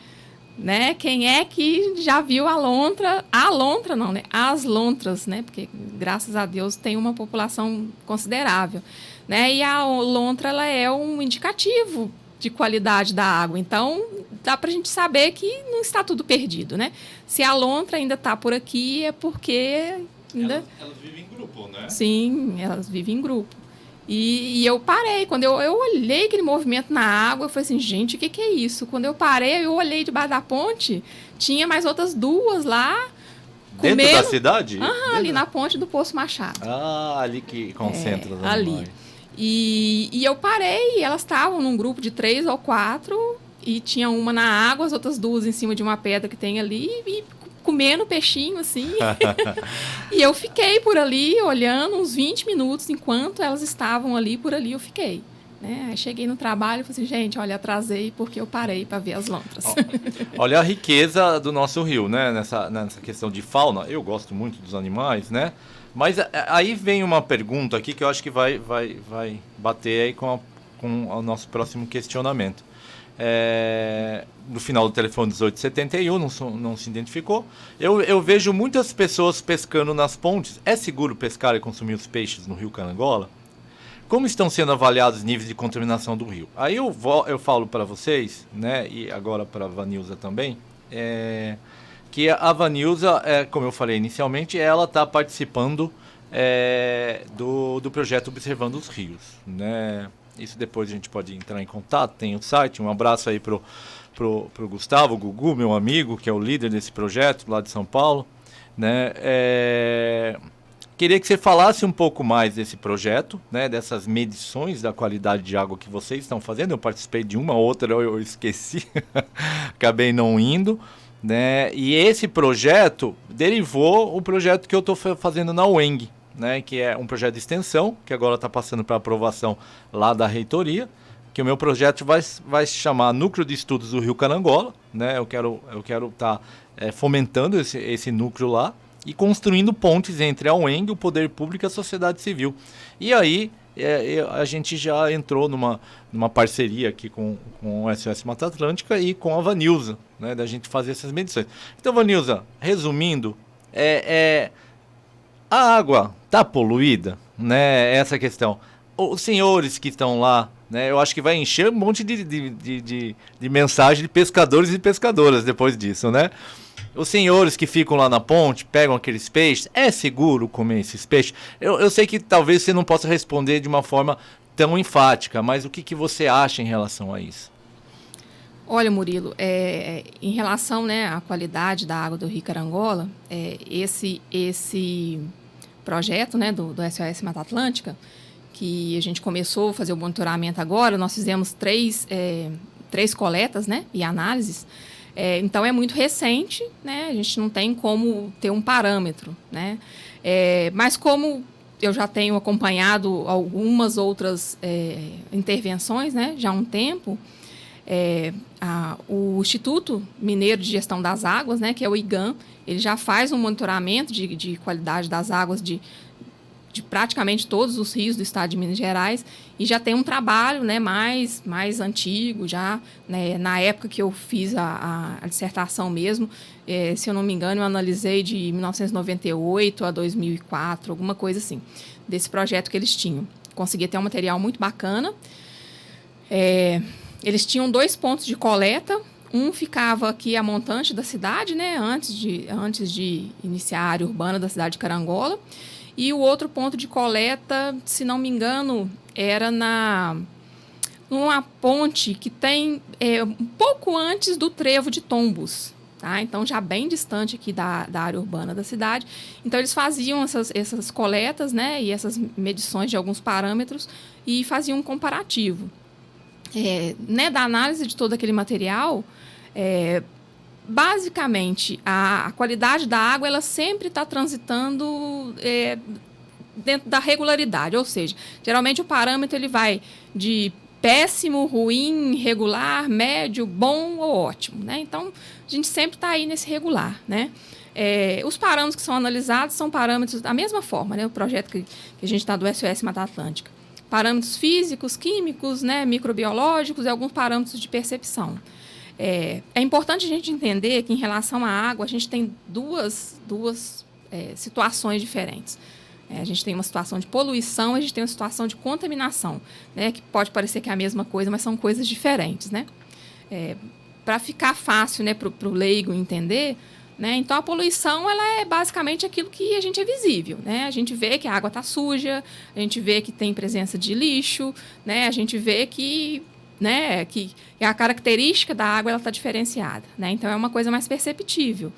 Speaker 1: Né? Quem é que já viu a lontra? A lontra não, né? As lontras, né? Porque, graças a Deus, tem uma população considerável. Né? E a lontra ela é um indicativo de qualidade da água. Então, dá para a gente saber que não está tudo perdido, né? Se a lontra ainda está por aqui, é porque ainda...
Speaker 3: Elas vivem em grupo, né?
Speaker 1: Sim, elas vivem em grupo. E eu parei. Quando eu olhei aquele movimento na água, eu falei assim, gente, o que é isso? Quando eu parei, eu olhei debaixo da ponte, tinha mais outras duas lá.
Speaker 3: Dentro da cidade?
Speaker 1: Ali na ponte do Poço Machado.
Speaker 3: Ali que concentra os
Speaker 1: ali.
Speaker 3: animais.
Speaker 1: E eu parei, e elas estavam num grupo de 3 ou 4, e tinha uma na água, as outras 2 em cima de uma pedra que tem ali, e comendo peixinho, assim. E eu fiquei por ali, olhando uns 20 minutos, enquanto elas estavam ali, por ali eu fiquei. Né? Aí cheguei no trabalho e falei assim, gente, olha, atrasei porque eu parei para ver as lontras.
Speaker 3: Olha a riqueza do nosso rio, né? Nessa questão de fauna. Eu gosto muito dos animais, né? Mas aí vem uma pergunta aqui que eu acho que vai bater aí com o nosso próximo questionamento. No final do telefone 1871, não se identificou. Eu vejo muitas pessoas pescando nas pontes. É seguro pescar e consumir os peixes no Rio Carangola? Como estão sendo avaliados os níveis de contaminação do rio? Aí eu falo para vocês, né, e agora para a Vanilza também, que a Vanilza, como eu falei inicialmente, ela está participando do projeto Observando os Rios, né? Isso depois a gente pode entrar em contato, tem o site. Um abraço aí pro Gustavo, o Gugu, meu amigo, que é o líder desse projeto lá de São Paulo, né? Queria que você falasse um pouco mais desse projeto, né? Dessas medições da qualidade de água que vocês estão fazendo. Eu participei de uma, outra eu esqueci, acabei não indo, né? E esse projeto derivou o projeto que eu estou fazendo na UENG, né, que é um projeto de extensão, que agora está passando para aprovação lá da reitoria, que o meu projeto vai se chamar Núcleo de Estudos do Rio Carangola, né? Eu quero estar fomentando esse núcleo lá e construindo pontes entre a UENG, o poder público e a sociedade civil. E aí a gente já entrou numa parceria aqui com o SOS Mata Atlântica e com a Vanilza, né, da gente fazer essas medições. Então, Vanilza, resumindo, a água está poluída, né? Essa questão. Os senhores que estão lá, né? Eu acho que vai encher um monte de mensagem de pescadores e pescadoras depois disso, né? Os senhores que ficam lá na ponte, pegam aqueles peixes, é seguro comer esses peixes? Eu sei que talvez você não possa responder de uma forma tão enfática, mas o que você acha em relação a isso?
Speaker 1: Olha, Murilo, em relação, né, à qualidade da água do Rio Carangola, esse projeto, né, do SOS Mata Atlântica, que a gente começou a fazer o monitoramento agora, nós fizemos três coletas, né, e análises, então é muito recente, né, a gente não tem como ter um parâmetro, né, mas como eu já tenho acompanhado algumas outras intervenções, né, já há um tempo, o Instituto Mineiro de Gestão das Águas, né, que é o IGAM, ele já faz um monitoramento de qualidade das águas de praticamente todos os rios do estado de Minas Gerais e já tem um trabalho, né, mais antigo, já, né, na época que eu fiz a dissertação mesmo, se eu não me engano, eu analisei de 1998 a 2004, alguma coisa assim, desse projeto que eles tinham. Consegui ter um material muito bacana. Eles tinham 2 pontos de coleta, Um ficava aqui a montante da cidade, né, antes de iniciar a área urbana da cidade de Carangola. E o outro ponto de coleta, se não me engano, era numa ponte que tem um pouco antes do trevo de Tombos. Tá? Então, já bem distante aqui da área urbana da cidade. Então, eles faziam essas coletas, né, e essas medições de alguns parâmetros e faziam um comparativo. Né, da análise de todo aquele material, basicamente, a qualidade da água ela sempre está transitando dentro da regularidade. Ou seja, geralmente o parâmetro ele vai de péssimo, ruim, regular, médio, bom ou ótimo, né? Então, a gente sempre está aí nesse regular, né? Os parâmetros que são analisados são parâmetros da mesma forma, né? O projeto que a gente está do SOS Mata Atlântica. Parâmetros físicos, químicos, né? Microbiológicos e alguns parâmetros de percepção. É importante a gente entender que, em relação à água, a gente tem duas situações diferentes. A gente tem uma situação de poluição e a gente tem uma situação de contaminação, né, que pode parecer que é a mesma coisa, mas são coisas diferentes, né? Para ficar fácil, né, para o leigo entender, né, então a poluição ela é basicamente aquilo que a gente é visível, né? A gente vê que a água está suja, a gente vê que tem presença de lixo, né? A gente vê que a característica da água está diferenciada, né? Então é uma coisa mais perceptível.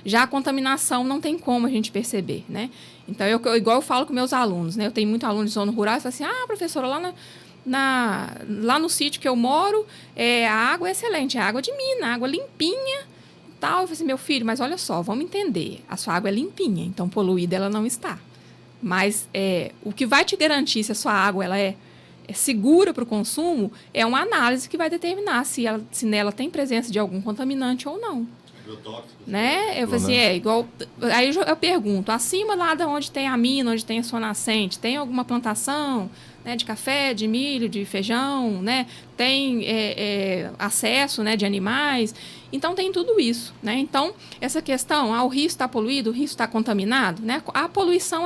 Speaker 1: Já a contaminação não tem como a gente perceber, né? Então, igual eu falo com meus alunos, né? Eu tenho muitos alunos de zona rural e falam assim, professora, lá no sítio que eu moro, a água é excelente, é água de mina, água limpinha e tal. Eu falei assim, meu filho, mas olha só, vamos entender, a sua água é limpinha, então poluída ela não está. Mas o que vai te garantir se a sua água ela é segura para o consumo é uma análise que vai determinar se nela tem presença de algum contaminante ou não. Né? Eu falei assim, igual. Aí eu pergunto, acima lá de onde tem a mina, onde tem a sua nascente, tem alguma plantação, né, de café, de milho, de feijão, né? Tem acesso, né, de animais. Então tem tudo isso, né? Então, essa questão, o rio está poluído, o rio está contaminado, né? A poluição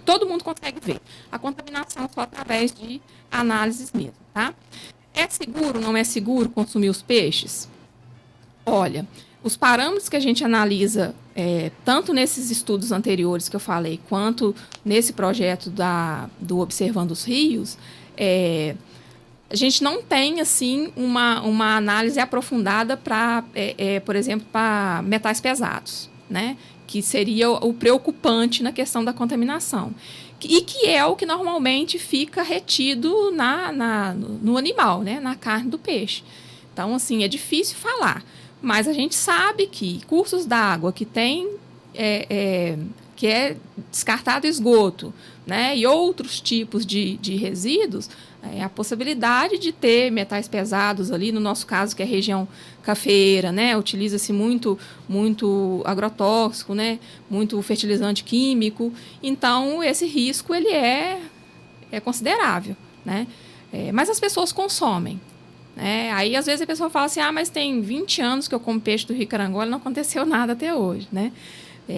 Speaker 1: todo mundo consegue ver. A contaminação só através de análises mesmo, tá? É seguro, não é seguro consumir os peixes? Olha, os parâmetros que a gente analisa, tanto nesses estudos anteriores que eu falei, quanto nesse projeto do Observando os Rios, a gente não tem, assim, uma análise aprofundada para, por exemplo, para metais pesados, né? Que seria o preocupante na questão da contaminação. E que é o que normalmente fica retido no animal, né? Na carne do peixe. Então, assim, é difícil falar. Mas a gente sabe que cursos d'água que tem, que é descartado esgoto, né, e outros tipos de resíduos, a possibilidade de ter metais pesados ali, no nosso caso, que é a região cafeeira, né, utiliza-se muito agrotóxico, né, muito fertilizante químico. Então, esse risco ele é considerável, né, mas as pessoas consomem. Aí, às vezes, a pessoa fala assim, mas tem 20 anos que eu como peixe do Rio Carangola e não aconteceu nada até hoje, né?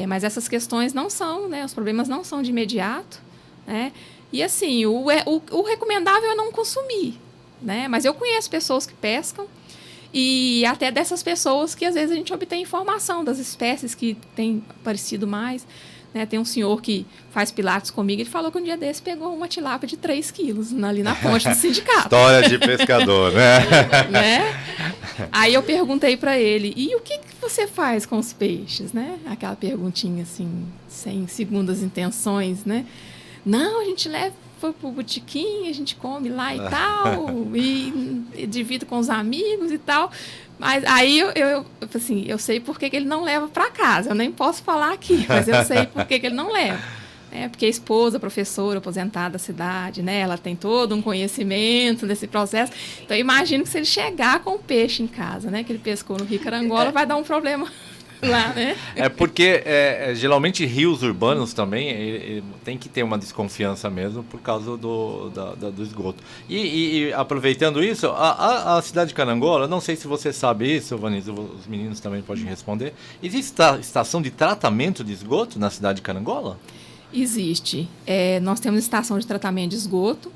Speaker 1: Mas essas questões não são, né? Os problemas não são de imediato, né? E, assim, o recomendável é não consumir, né? Mas eu conheço pessoas que pescam e até dessas pessoas que, às vezes, a gente obtém informação das espécies que têm aparecido mais. Né, tem um senhor que faz pilates comigo, ele falou que um dia desse pegou uma tilápia de 3 quilos ali na ponte do sindicato.
Speaker 3: História de pescador, né?
Speaker 1: Aí eu perguntei para ele, e o que você faz com os peixes, né? Aquela perguntinha assim, sem segundas intenções, né? Não, a gente leva pro botequim, a gente come lá e tal, e divido com os amigos e tal. Mas aí eu sei por que ele não leva para casa. Eu nem posso falar aqui, mas eu sei por que ele não leva. Porque a esposa, professora, aposentada da cidade, né? Ela tem todo um conhecimento desse processo. Então, eu imagino que se ele chegar com o peixe em casa, né? Que ele pescou no Rio Carangola, vai dar um problema lá, né?
Speaker 3: Porque geralmente rios urbanos também tem que ter uma desconfiança mesmo por causa do esgoto. E aproveitando isso, a cidade de Carangola, não sei se você sabe isso, Vanessa, os meninos também podem responder. Existe estação de tratamento de esgoto na cidade de Carangola?
Speaker 1: Existe. Nós temos estação de tratamento de esgoto,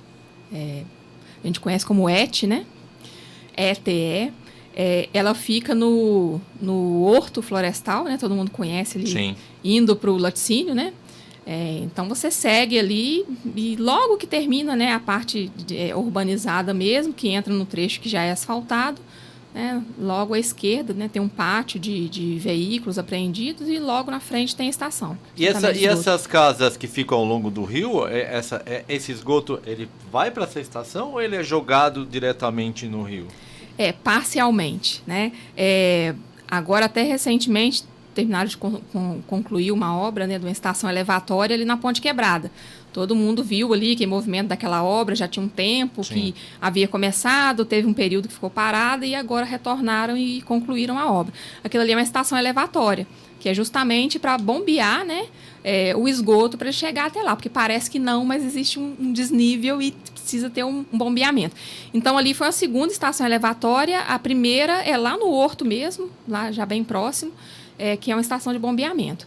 Speaker 1: a gente conhece como ET, né? ETE. ela fica no horto florestal, né? Todo mundo conhece ali,
Speaker 3: Sim.
Speaker 1: Indo para o laticínio, né? Então você segue ali e logo que termina, né, a parte urbanizada mesmo, que entra no trecho que já é asfaltado, né, logo à esquerda, né, tem um pátio de veículos apreendidos e logo na frente tem a estação.
Speaker 3: E essas casas que ficam ao longo do rio, esse esgoto, ele vai para essa estação ou ele é jogado diretamente no rio?
Speaker 1: Parcialmente, né? Agora, até recentemente, terminaram de concluir uma obra, né, de uma estação elevatória ali na Ponte Quebrada. Todo mundo viu ali que o movimento daquela obra já tinha um tempo, sim, que havia começado, teve um período que ficou parado e agora retornaram e concluíram a obra. Aquilo ali é uma estação elevatória, que é justamente para bombear, né, o esgoto para ele chegar até lá, porque parece que não, mas existe um desnível e precisa ter um bombeamento. Então, ali foi a segunda estação elevatória, a primeira é lá no Horto mesmo, lá já bem próximo, que é uma estação de bombeamento.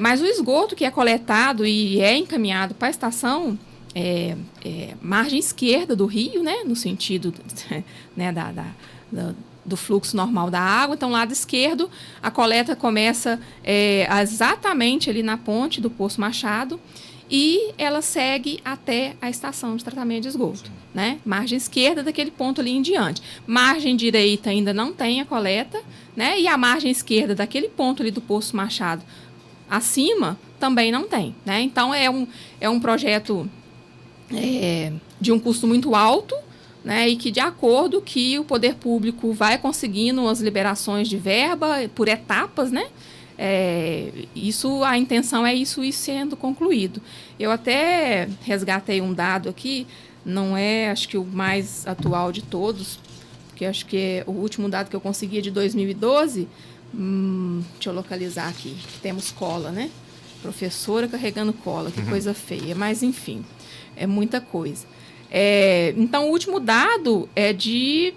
Speaker 1: Mas o esgoto que é coletado e é encaminhado para a estação, margem esquerda do rio, né, no sentido né, do fluxo normal da água. Então, lado esquerdo, a coleta começa exatamente ali na ponte do Poço Machado e ela segue até a estação de tratamento de esgoto, né? Margem esquerda daquele ponto ali em diante. Margem direita ainda não tem a coleta, né? E a margem esquerda daquele ponto ali do Poço Machado acima também não tem, né? Então, é um projeto de um custo muito alto, né, e que, de acordo que o poder público vai conseguindo as liberações de verba por etapas, né, a intenção é isso ir sendo concluído. Eu até resgatei um dado aqui, não é, acho que o mais atual de todos, porque acho que o último dado que eu consegui é de 2012, deixa eu localizar aqui, temos cola, né, professora carregando cola, que coisa feia, mas enfim, é muita coisa. Então, o último dado é de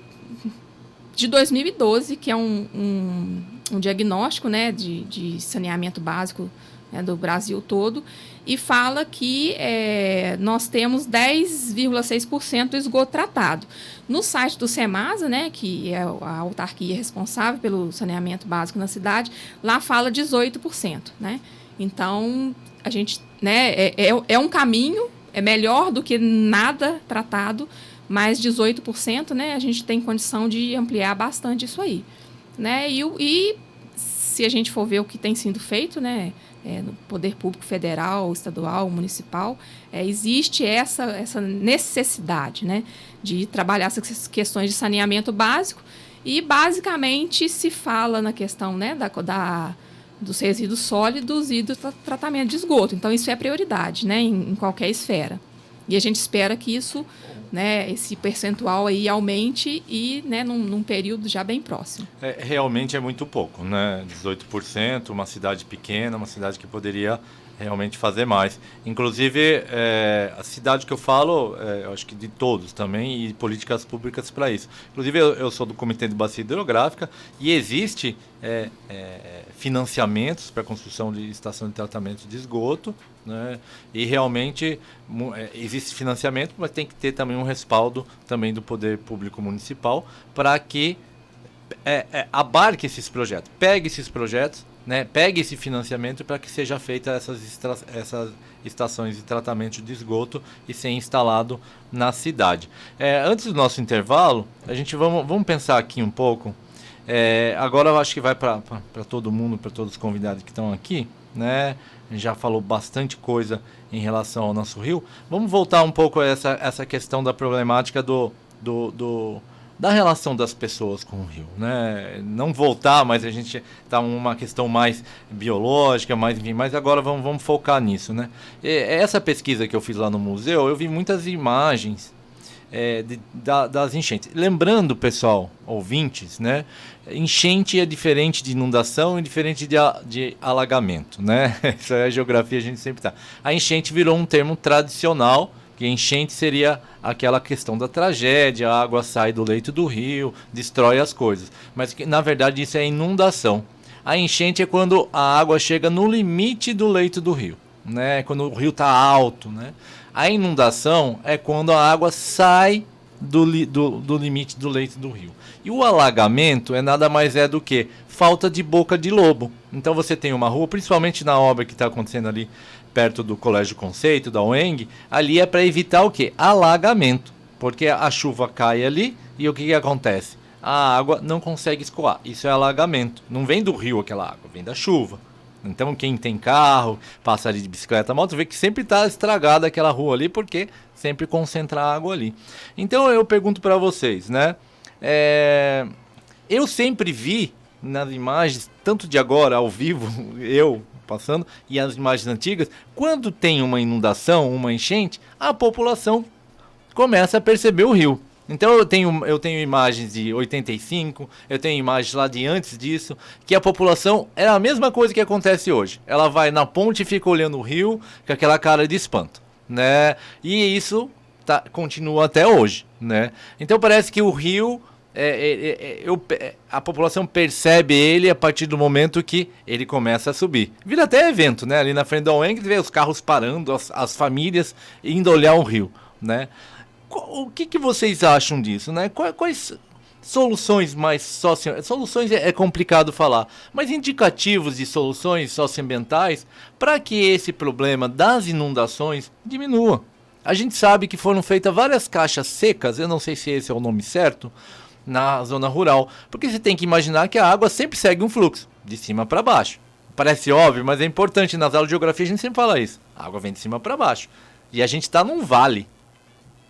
Speaker 1: 2012, que é um diagnóstico, né, de saneamento básico, né, do Brasil todo, e fala que nós temos 10,6% do esgoto tratado. No site do SEMASA, né, que é a autarquia responsável pelo saneamento básico na cidade, lá fala 18%. Né? Então, a gente, né, é um caminho. É melhor do que nada tratado, mas 18%, né, a gente tem condição de ampliar bastante isso aí. Né? E se a gente for ver o que tem sido feito, né, no poder público federal, estadual, municipal, existe essa necessidade, né, de trabalhar essas questões de saneamento básico e, basicamente, se fala na questão, né, dos resíduos sólidos e do tratamento de esgoto. Então, isso é prioridade, né, em qualquer esfera. E a gente espera que isso, né, esse percentual aí aumente e, né, num período já bem próximo.
Speaker 3: Realmente é muito pouco, né? 18%, uma cidade pequena, uma cidade que poderia realmente fazer mais. Inclusive, a cidade que eu falo, eu acho que de todos também, e políticas públicas para isso. Inclusive, eu sou do Comitê de Bacia Hidrográfica e existe financiamentos para a construção de estação de tratamento de esgoto, né? E realmente existe financiamento, mas tem que ter também um respaldo também do poder público municipal para que abarque esses projetos, pegue esses projetos, né, pegue esse financiamento para que seja feita essas estações de tratamento de esgoto e ser instalado na cidade. Antes do nosso intervalo, a gente vamos pensar aqui um pouco. Agora eu acho que vai para todo mundo, para todos os convidados que estão aqui, né? A gente já falou bastante coisa em relação ao nosso rio. Vamos voltar um pouco a essa questão da problemática da relação das pessoas com o rio, né? Não voltar, mas a gente está uma questão mais biológica, mas agora vamos focar nisso, né? Essa pesquisa que eu fiz lá no museu, eu vi muitas imagens das enchentes. Lembrando, pessoal, ouvintes, né? Enchente é diferente de inundação e diferente de alagamento, né? Isso é a geografia, a gente sempre tá. A enchente virou um termo tradicional, que enchente seria aquela questão da tragédia, a água sai do leito do rio, destrói as coisas. Mas, na verdade, isso é inundação. A enchente é quando a água chega no limite do leito do rio, né? Quando o rio está alto, né? A inundação é quando a água sai do limite do leito do rio. E o alagamento nada mais do que falta de boca de lobo. Então você tem uma rua, principalmente na obra que está acontecendo ali perto do Colégio Conceito, da UENG, ali é para evitar o quê? Alagamento. Porque a chuva cai ali e o que acontece? A água não consegue escoar. Isso é alagamento. Não vem do rio aquela água, vem da chuva. Então quem tem carro, passa ali de bicicleta, moto, vê que sempre está estragada aquela rua ali, porque sempre concentra água ali. Então eu pergunto para vocês, né? Eu sempre vi nas imagens, tanto de agora ao vivo, eu passando, e as imagens antigas, quando tem uma inundação, uma enchente, a população começa a perceber o rio. Então eu tenho imagens de 85, eu tenho imagens lá de antes disso, que a população é a mesma coisa que acontece hoje. Ela vai na ponte e fica olhando o rio com aquela cara de espanto, né? E isso continua até hoje, né? Então parece que o rio, a população percebe ele a partir do momento que ele começa a subir. Vira até evento, né? Ali na frente da UENG, vê os carros parando, as famílias indo olhar o rio, né? O que vocês acham disso, né? Quais soluções mais soluções é complicado falar, mas indicativos de soluções socioambientais para que esse problema das inundações diminua? A gente sabe que foram feitas várias caixas secas, eu não sei se esse é o nome certo, na zona rural, porque você tem que imaginar que a água sempre segue um fluxo, de cima para baixo. Parece óbvio, mas é importante, nas aulas de geografia a gente sempre fala isso. A água vem de cima para baixo. E a gente está num vale.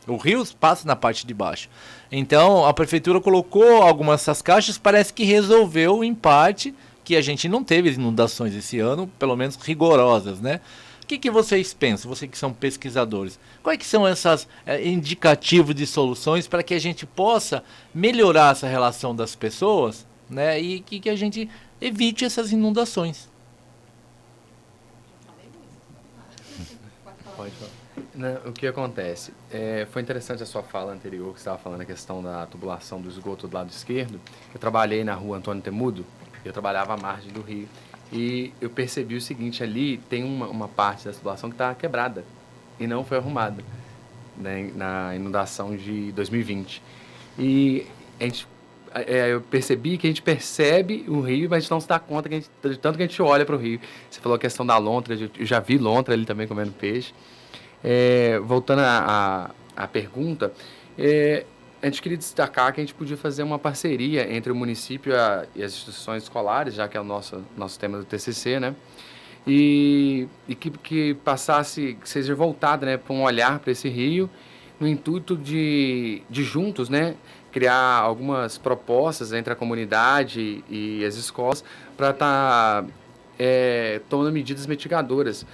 Speaker 3: O rio passa na parte de baixo. Então, a prefeitura colocou algumas dessas caixas, parece que resolveu, em parte, que a gente não teve inundações esse ano, pelo menos rigorosas, né? O que vocês pensam, vocês que são pesquisadores? Quais que são esses indicativos de soluções para que a gente possa melhorar essa relação das pessoas, né? E que a gente evite essas inundações?
Speaker 4: Pode falar. O que acontece? Foi interessante a sua fala anterior, que você estava falando a questão da tubulação do esgoto do lado esquerdo. Eu trabalhei na rua Antônio Temudo, eu trabalhava à margem do rio. E eu percebi o seguinte, ali tem uma parte da tubulação que está quebrada e não foi arrumada, né, na inundação de 2020. E eu percebi que a gente percebe o rio, mas a gente não se dá conta de tanto que a gente olha para o rio. Você falou a questão da lontra, eu já vi lontra ali também comendo peixe. Voltando à pergunta, a gente queria destacar que a gente podia fazer uma parceria entre o município e as instituições escolares, já que é o nosso tema do TCC, né? E que passasse, que seja voltado, né, para um olhar para esse rio, no intuito de juntos, né, criar algumas propostas entre a comunidade e as escolas para estar tomando medidas mitigadoras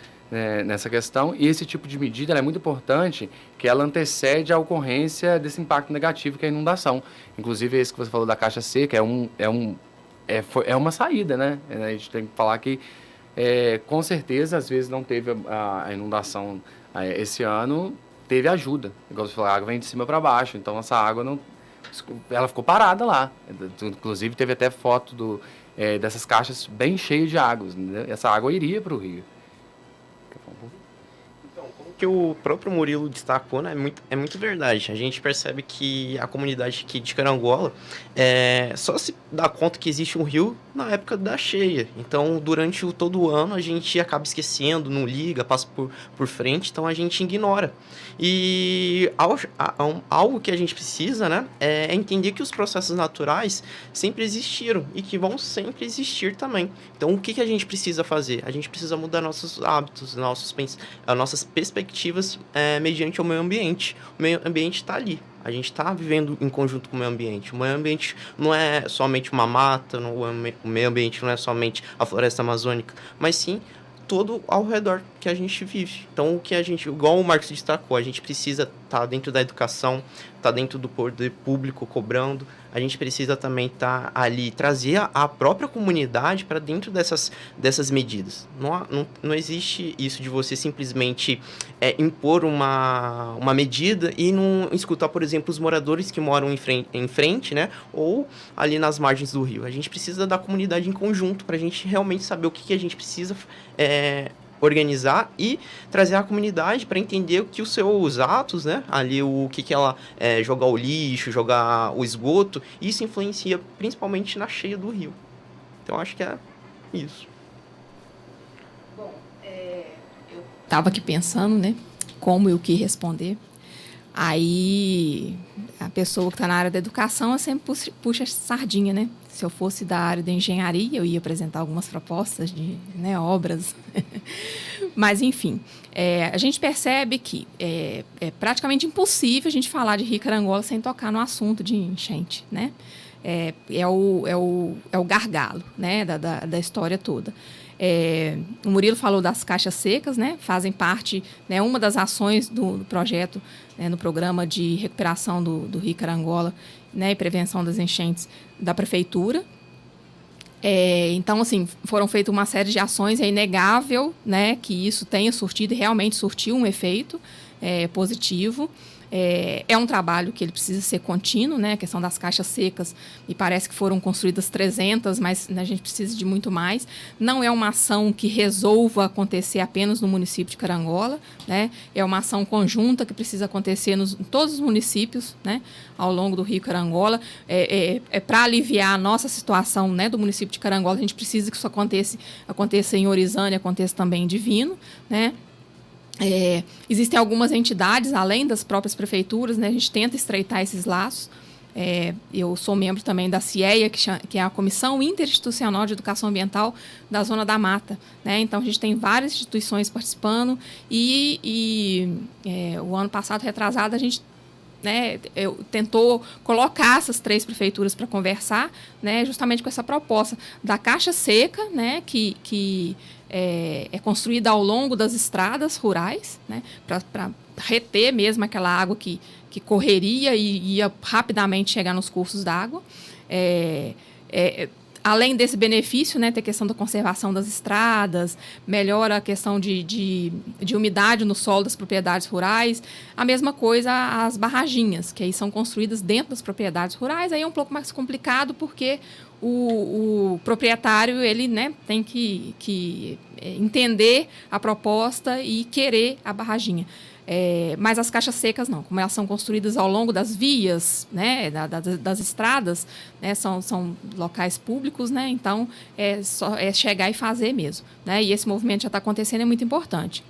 Speaker 4: nessa questão. E esse tipo de medida é muito importante, que ela antecede a ocorrência desse impacto negativo que é a inundação. Inclusive, esse que você falou da caixa seca é uma saída, né? A gente tem que falar que, com certeza, às vezes não teve a inundação esse ano, teve ajuda. Igual você falou, a água vem de cima para baixo, então essa água ela ficou parada lá. Inclusive, teve até foto dessas caixas bem cheias de água, né? Essa água iria para o rio.
Speaker 5: Que o próprio Murilo destacou, né, é muito verdade. A gente percebe que a comunidade aqui de Carangola só se dá conta que existe um rio na época da cheia. Então, durante todo o ano, a gente acaba esquecendo, não liga, passa por frente, então a gente ignora. E algo que a gente precisa, né, é entender que os processos naturais sempre existiram e que vão sempre existir também. Então, o que a gente precisa fazer? A gente precisa mudar nossos hábitos, as nossas perspectivas mediante o meio ambiente. O meio ambiente está ali. A gente está vivendo em conjunto com o meio ambiente. O meio ambiente não é somente uma mata, o meio ambiente não é somente a floresta amazônica, mas sim todo ao redor que a gente vive. Então, igual o Marcos destacou, a gente precisa estar dentro da educação, estar dentro do poder público cobrando. A gente precisa também estar ali, trazer a própria comunidade para dentro dessas medidas. Não existe isso de você simplesmente impor uma medida e não escutar, por exemplo, os moradores que moram em frente, né? Ou ali nas margens do rio. A gente precisa da comunidade em conjunto para a gente realmente saber o que a gente precisa organizar e trazer a comunidade para entender que os seus atos, né, ali o que ela jogar o lixo, jogar o esgoto, isso influencia principalmente na cheia do rio. Então acho que é isso.
Speaker 1: Bom, eu estava aqui pensando, né, como e o que responder. Aí a pessoa que está na área da educação, eu sempre puxa sardinha, né? Se eu fosse da área da engenharia, eu ia apresentar algumas propostas de, né, obras. Mas, enfim, a gente percebe que é praticamente impossível a gente falar de Rio Carangola sem tocar no assunto de enchente, né? É o gargalo, né, da história toda. O Murilo falou das caixas secas, né? Fazem parte, né, uma das ações do projeto, né, no programa de recuperação do Rio Carangola, né, e prevenção das enchentes da prefeitura. Então, assim, foram feitas uma série de ações. É inegável, né, que isso tenha surtido e realmente surtiu um efeito positivo. É um trabalho que ele precisa ser contínuo, né? A questão das caixas secas, me parece que foram construídas 300, mas, né, a gente precisa de muito mais. Não é uma ação que resolva acontecer apenas no município de Carangola, né? É uma ação conjunta que precisa acontecer em todos os municípios, né, ao longo do Rio Carangola. Para aliviar a nossa situação, né, do município de Carangola, a gente precisa que isso aconteça em Orizânia, aconteça também em Divino, né? Existem algumas entidades, além das próprias prefeituras, né? A gente tenta estreitar esses laços. Eu sou membro também da CIEA, que é a Comissão Interinstitucional de Educação Ambiental da Zona da Mata, né? Então, a gente tem várias instituições participando e o ano passado, retrasado, a gente, né, tentou colocar essas 3 prefeituras para conversar, né, justamente com essa proposta da caixa seca, né, que é construída ao longo das estradas rurais, né, para reter mesmo aquela água que correria e ia rapidamente chegar nos cursos d'água. Além desse benefício, né, tem a questão da conservação das estradas, melhora a questão de umidade no solo das propriedades rurais. A mesma coisa as barraginhas, que aí são construídas dentro das propriedades rurais. Aí é um pouco mais complicado porque o proprietário, ele, né, tem que entender a proposta e querer a barraginha. Mas as caixas secas não, como elas são construídas ao longo das vias, né, das estradas, né, são locais públicos, né, então é chegar e fazer mesmo, né, e esse movimento já está acontecendo, é muito importante.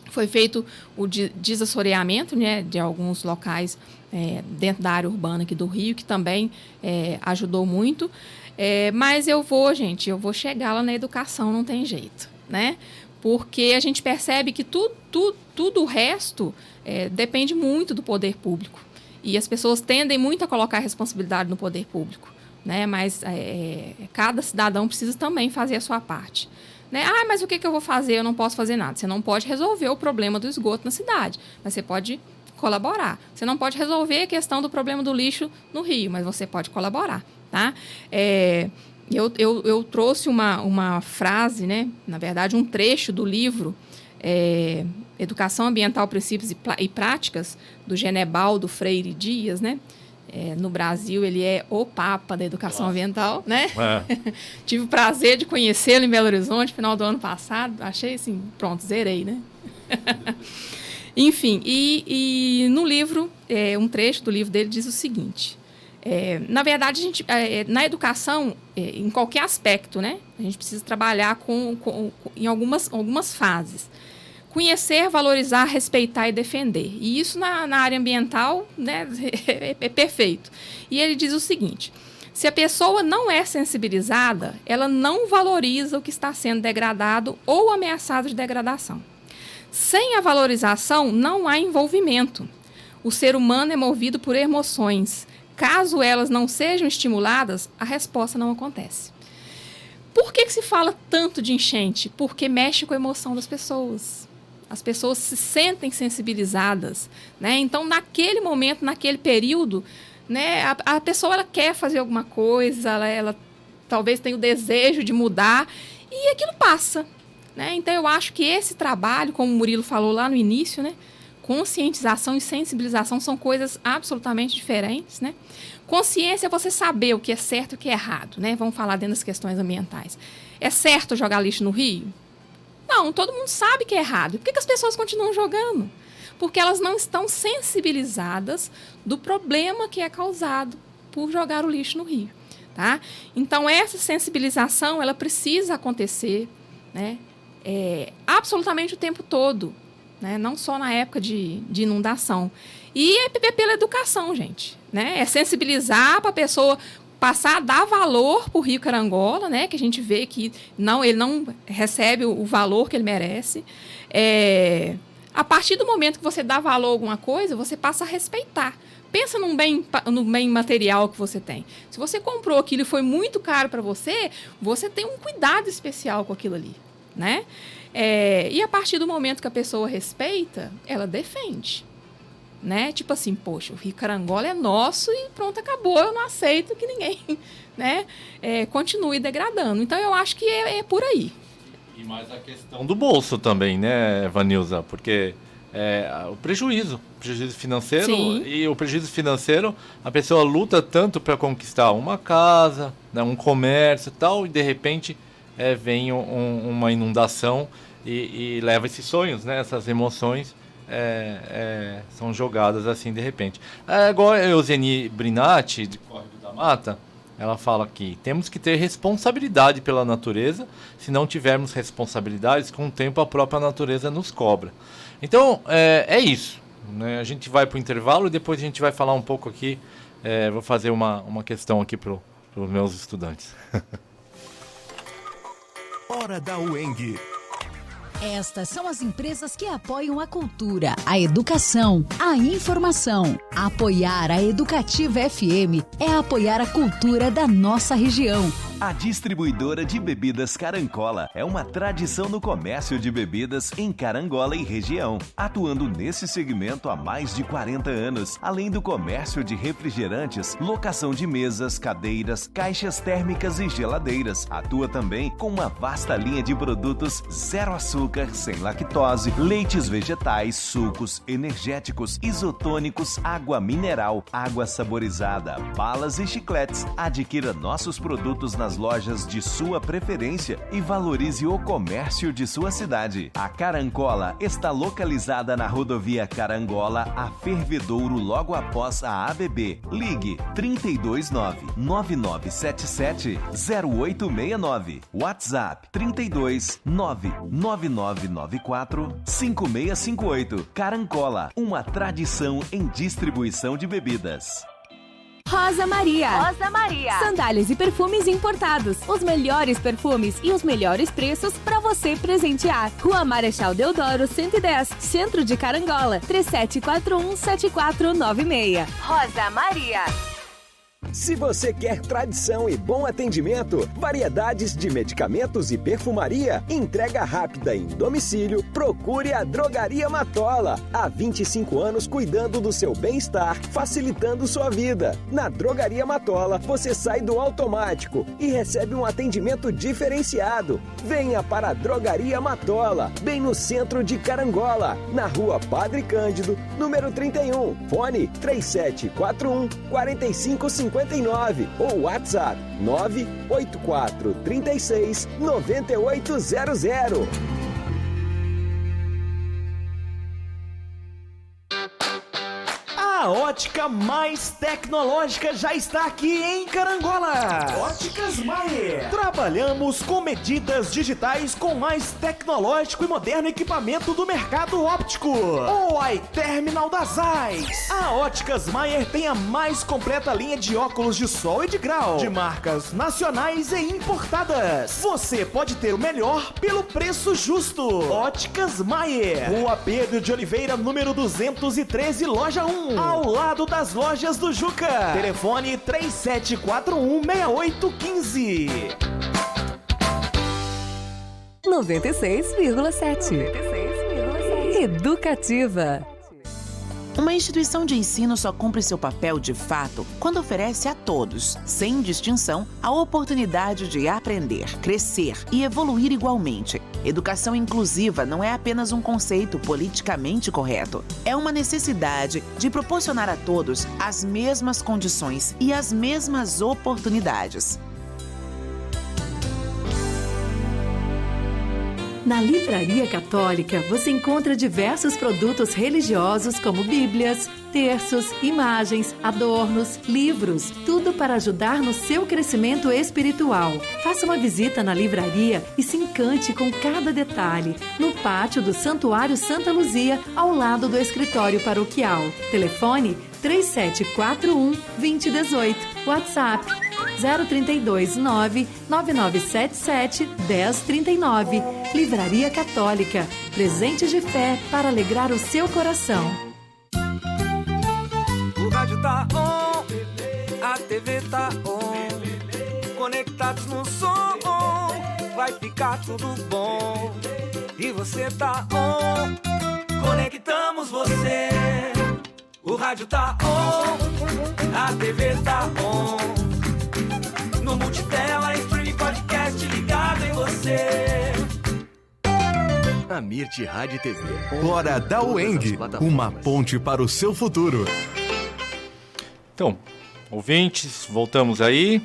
Speaker 1: Foi feito o desassoreamento, né, de alguns locais dentro da área urbana aqui do Rio, que também ajudou muito, mas eu vou chegar lá na educação, não tem jeito, né? Porque a gente percebe que tudo o resto depende muito do poder público. E as pessoas tendem muito a colocar a responsabilidade no poder público, né? Mas cada cidadão precisa também fazer a sua parte. Né? Mas o que eu vou fazer? Eu não posso fazer nada. Você não pode resolver o problema do esgoto na cidade, mas você pode colaborar. Você não pode resolver a questão do problema do lixo no Rio, mas você pode colaborar, tá? Eu trouxe uma frase, né? Na verdade, um trecho do livro Educação Ambiental, Princípios e Práticas, do Genebaldo Freire Dias, né? No Brasil, ele é o papa da educação ambiental, né? Tive o prazer de conhecê-lo em Belo Horizonte, no final do ano passado. Achei assim, pronto, zerei, né? Enfim, e no livro, um trecho do livro dele diz o seguinte... na verdade, a gente, na educação, em qualquer aspecto, né, a gente precisa trabalhar em algumas fases. Conhecer, valorizar, respeitar e defender. E isso na área ambiental, né, é perfeito. E ele diz o seguinte: se a pessoa não é sensibilizada, ela não valoriza o que está sendo degradado ou ameaçado de degradação. Sem a valorização, não há envolvimento. O ser humano é movido por emoções. Caso elas não sejam estimuladas, a resposta não acontece. Por que se fala tanto de enchente? Porque mexe com a emoção das pessoas. As pessoas se sentem sensibilizadas, né? Então, naquele momento, naquele período, né, a pessoa ela quer fazer alguma coisa, ela talvez tenha o desejo de mudar, e aquilo passa, né? Então, eu acho que esse trabalho, como o Murilo falou lá no início, né, conscientização e sensibilização são coisas absolutamente diferentes, né? Consciência é você saber o que é certo e o que é errado, né? Vamos falar dentro das questões ambientais. É certo jogar lixo no rio? Não, todo mundo sabe que é errado. Por que as pessoas continuam jogando? Porque elas não estão sensibilizadas do problema que é causado por jogar o lixo no rio. Tá? Então, essa sensibilização ela precisa acontecer, né, absolutamente o tempo todo, né, não só na época de inundação. E é pela educação, gente. Né? É sensibilizar para a pessoa passar a dar valor para o Rio Carangola, né, que a gente vê que ele não recebe o valor que ele merece. A partir do momento que você dá valor a alguma coisa, você passa a respeitar. Pensa no bem material que você tem. Se você comprou aquilo e foi muito caro para você, você tem um cuidado especial com aquilo ali, né? E a partir do momento que a pessoa respeita, ela defende, né? Tipo assim, poxa, o Rio Carangola é nosso e pronto, acabou. Eu não aceito que ninguém, né, continue degradando. Então, eu acho que é por aí.
Speaker 3: E mais a questão do bolso também, né, Vanilza? Porque... o prejuízo financeiro. Sim. E o prejuízo financeiro, a pessoa luta tanto para conquistar uma casa, né, um comércio e tal, e de repente vem uma inundação e leva esses sonhos, né, essas emoções são jogadas assim de repente. Igual a Euseni Brinatti, de Córrego da Mata, ela fala que temos que ter responsabilidade pela natureza. Se não tivermos responsabilidades, com o tempo a própria natureza nos cobra. Então, é isso. Né? A gente vai para o intervalo e depois a gente vai falar um pouco aqui. Vou fazer uma questão aqui para os meus estudantes.
Speaker 2: Hora da UENG.
Speaker 12: Estas são as empresas que apoiam a cultura, a educação, a informação. Apoiar a Educativa FM é apoiar a cultura da nossa região.
Speaker 13: A distribuidora de bebidas Carangola é uma tradição no comércio de bebidas em Carangola e região, atuando nesse segmento há mais de 40 anos, além do comércio de refrigerantes, locação de mesas, cadeiras, caixas térmicas e geladeiras. Atua também com uma vasta linha de produtos zero açúcar, sem lactose, leites vegetais, sucos, energéticos, isotônicos, água mineral, água saborizada, balas e chicletes. Adquira nossos produtos nas lojas de sua preferência e valorize o comércio de sua cidade. A Carangola está localizada na rodovia Carangola a Fervedouro, logo após a ABB. Ligue 329-9977-0869. WhatsApp 329-9994-5658. Carangola, uma tradição em distribuição de bebidas.
Speaker 14: Rosa Maria. Rosa Maria. Sandálias e perfumes importados. Os melhores perfumes e os melhores preços para você presentear. Rua Marechal Deodoro, 110, Centro de Carangola. 3741-7496. Rosa Maria.
Speaker 15: Se você quer tradição e bom atendimento, variedades de medicamentos e perfumaria, entrega rápida em domicílio, procure a Drogaria Matola. Há 25 anos cuidando do seu bem-estar, facilitando sua vida. Na Drogaria Matola, você sai do automático e recebe um atendimento diferenciado. Venha para a Drogaria Matola, bem no centro de Carangola, na Rua Padre Cândido, número 31. Fone 3741-4559 ou WhatsApp 984369800.
Speaker 10: A ótica mais tecnológica já está aqui em Carangola. Óticas Maier. Trabalhamos com medidas digitais com mais tecnológico e moderno equipamento do mercado óptico. O iTerminal das AIS. A Óticas Maier tem a mais completa linha de óculos de sol e de grau, de marcas nacionais e importadas. Você pode ter o melhor pelo preço justo. Óticas Maier. Rua Pedro de Oliveira, número 213, loja 1. Ao lado das lojas do Juca. Telefone 3741-6815.
Speaker 7: 96,7. Educativa.
Speaker 16: Uma instituição de ensino só cumpre seu papel de fato quando oferece a todos, sem distinção, a oportunidade de aprender, crescer e evoluir igualmente. Educação inclusiva não é apenas um conceito politicamente correto. É uma necessidade de proporcionar a todos as mesmas condições e as mesmas oportunidades.
Speaker 17: Na Livraria Católica, você encontra diversos produtos religiosos como bíblias, terços, imagens, adornos, livros, tudo para ajudar no seu crescimento espiritual. Faça uma visita na livraria e se encante com cada detalhe, no pátio do Santuário Santa Luzia, ao lado do escritório paroquial. Telefone 3741-2018. WhatsApp 032-99977-1039. Livraria Católica. Presente de fé para alegrar o seu coração.
Speaker 11: O rádio tá on, a TV tá on, conectados no som, vai ficar tudo bom. E você tá on, conectamos você. O rádio tá on, a TV tá on, no multitela, streaming, podcast ligado em você.
Speaker 2: A Mirte Rádio e TV. Hora da UENG, uma ponte para o seu futuro.
Speaker 3: Então, ouvintes, voltamos aí.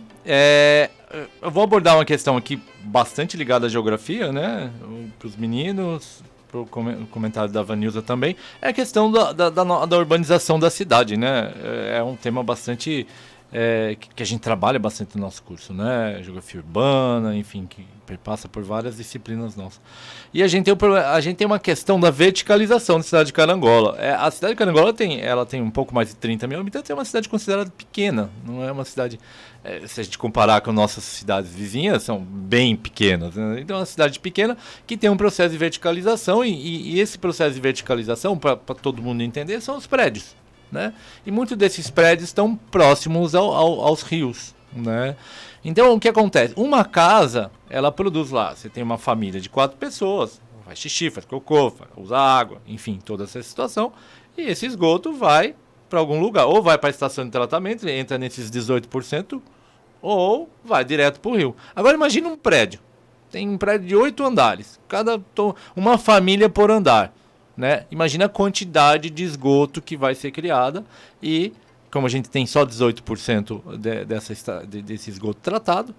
Speaker 3: Eu vou abordar uma questão aqui bastante ligada à geografia, né? Para os meninos, para o comentário da Vanilza também. É a questão da urbanização da cidade, né? É um tema bastante... que a gente trabalha bastante no nosso curso, né? Geografia urbana, enfim, que passa por várias disciplinas nossas. E a gente tem uma questão da verticalização da cidade de Carangola. A cidade de Carangola tem um pouco mais de 30 mil habitantes, é uma cidade considerada pequena, não é uma cidade... se a gente comparar com nossas cidades vizinhas, são bem pequenas, né? Então é uma cidade pequena que tem um processo de verticalização e esse processo de verticalização, para todo mundo entender, são os prédios. Né? E muitos desses prédios estão próximos aos rios, né? Então o que acontece? Uma casa, ela produz lá, você tem uma família de 4 pessoas, faz xixi, faz cocô, usa água, enfim, toda essa situação, e esse esgoto vai para algum lugar, ou vai para a estação de tratamento, entra nesses 18%, ou vai direto para o rio. Agora imagina um prédio, tem um prédio de 8 andares, uma família por andar. Né? Imagina a quantidade de esgoto que vai ser criada e, como a gente tem só 18% desse esgoto tratado,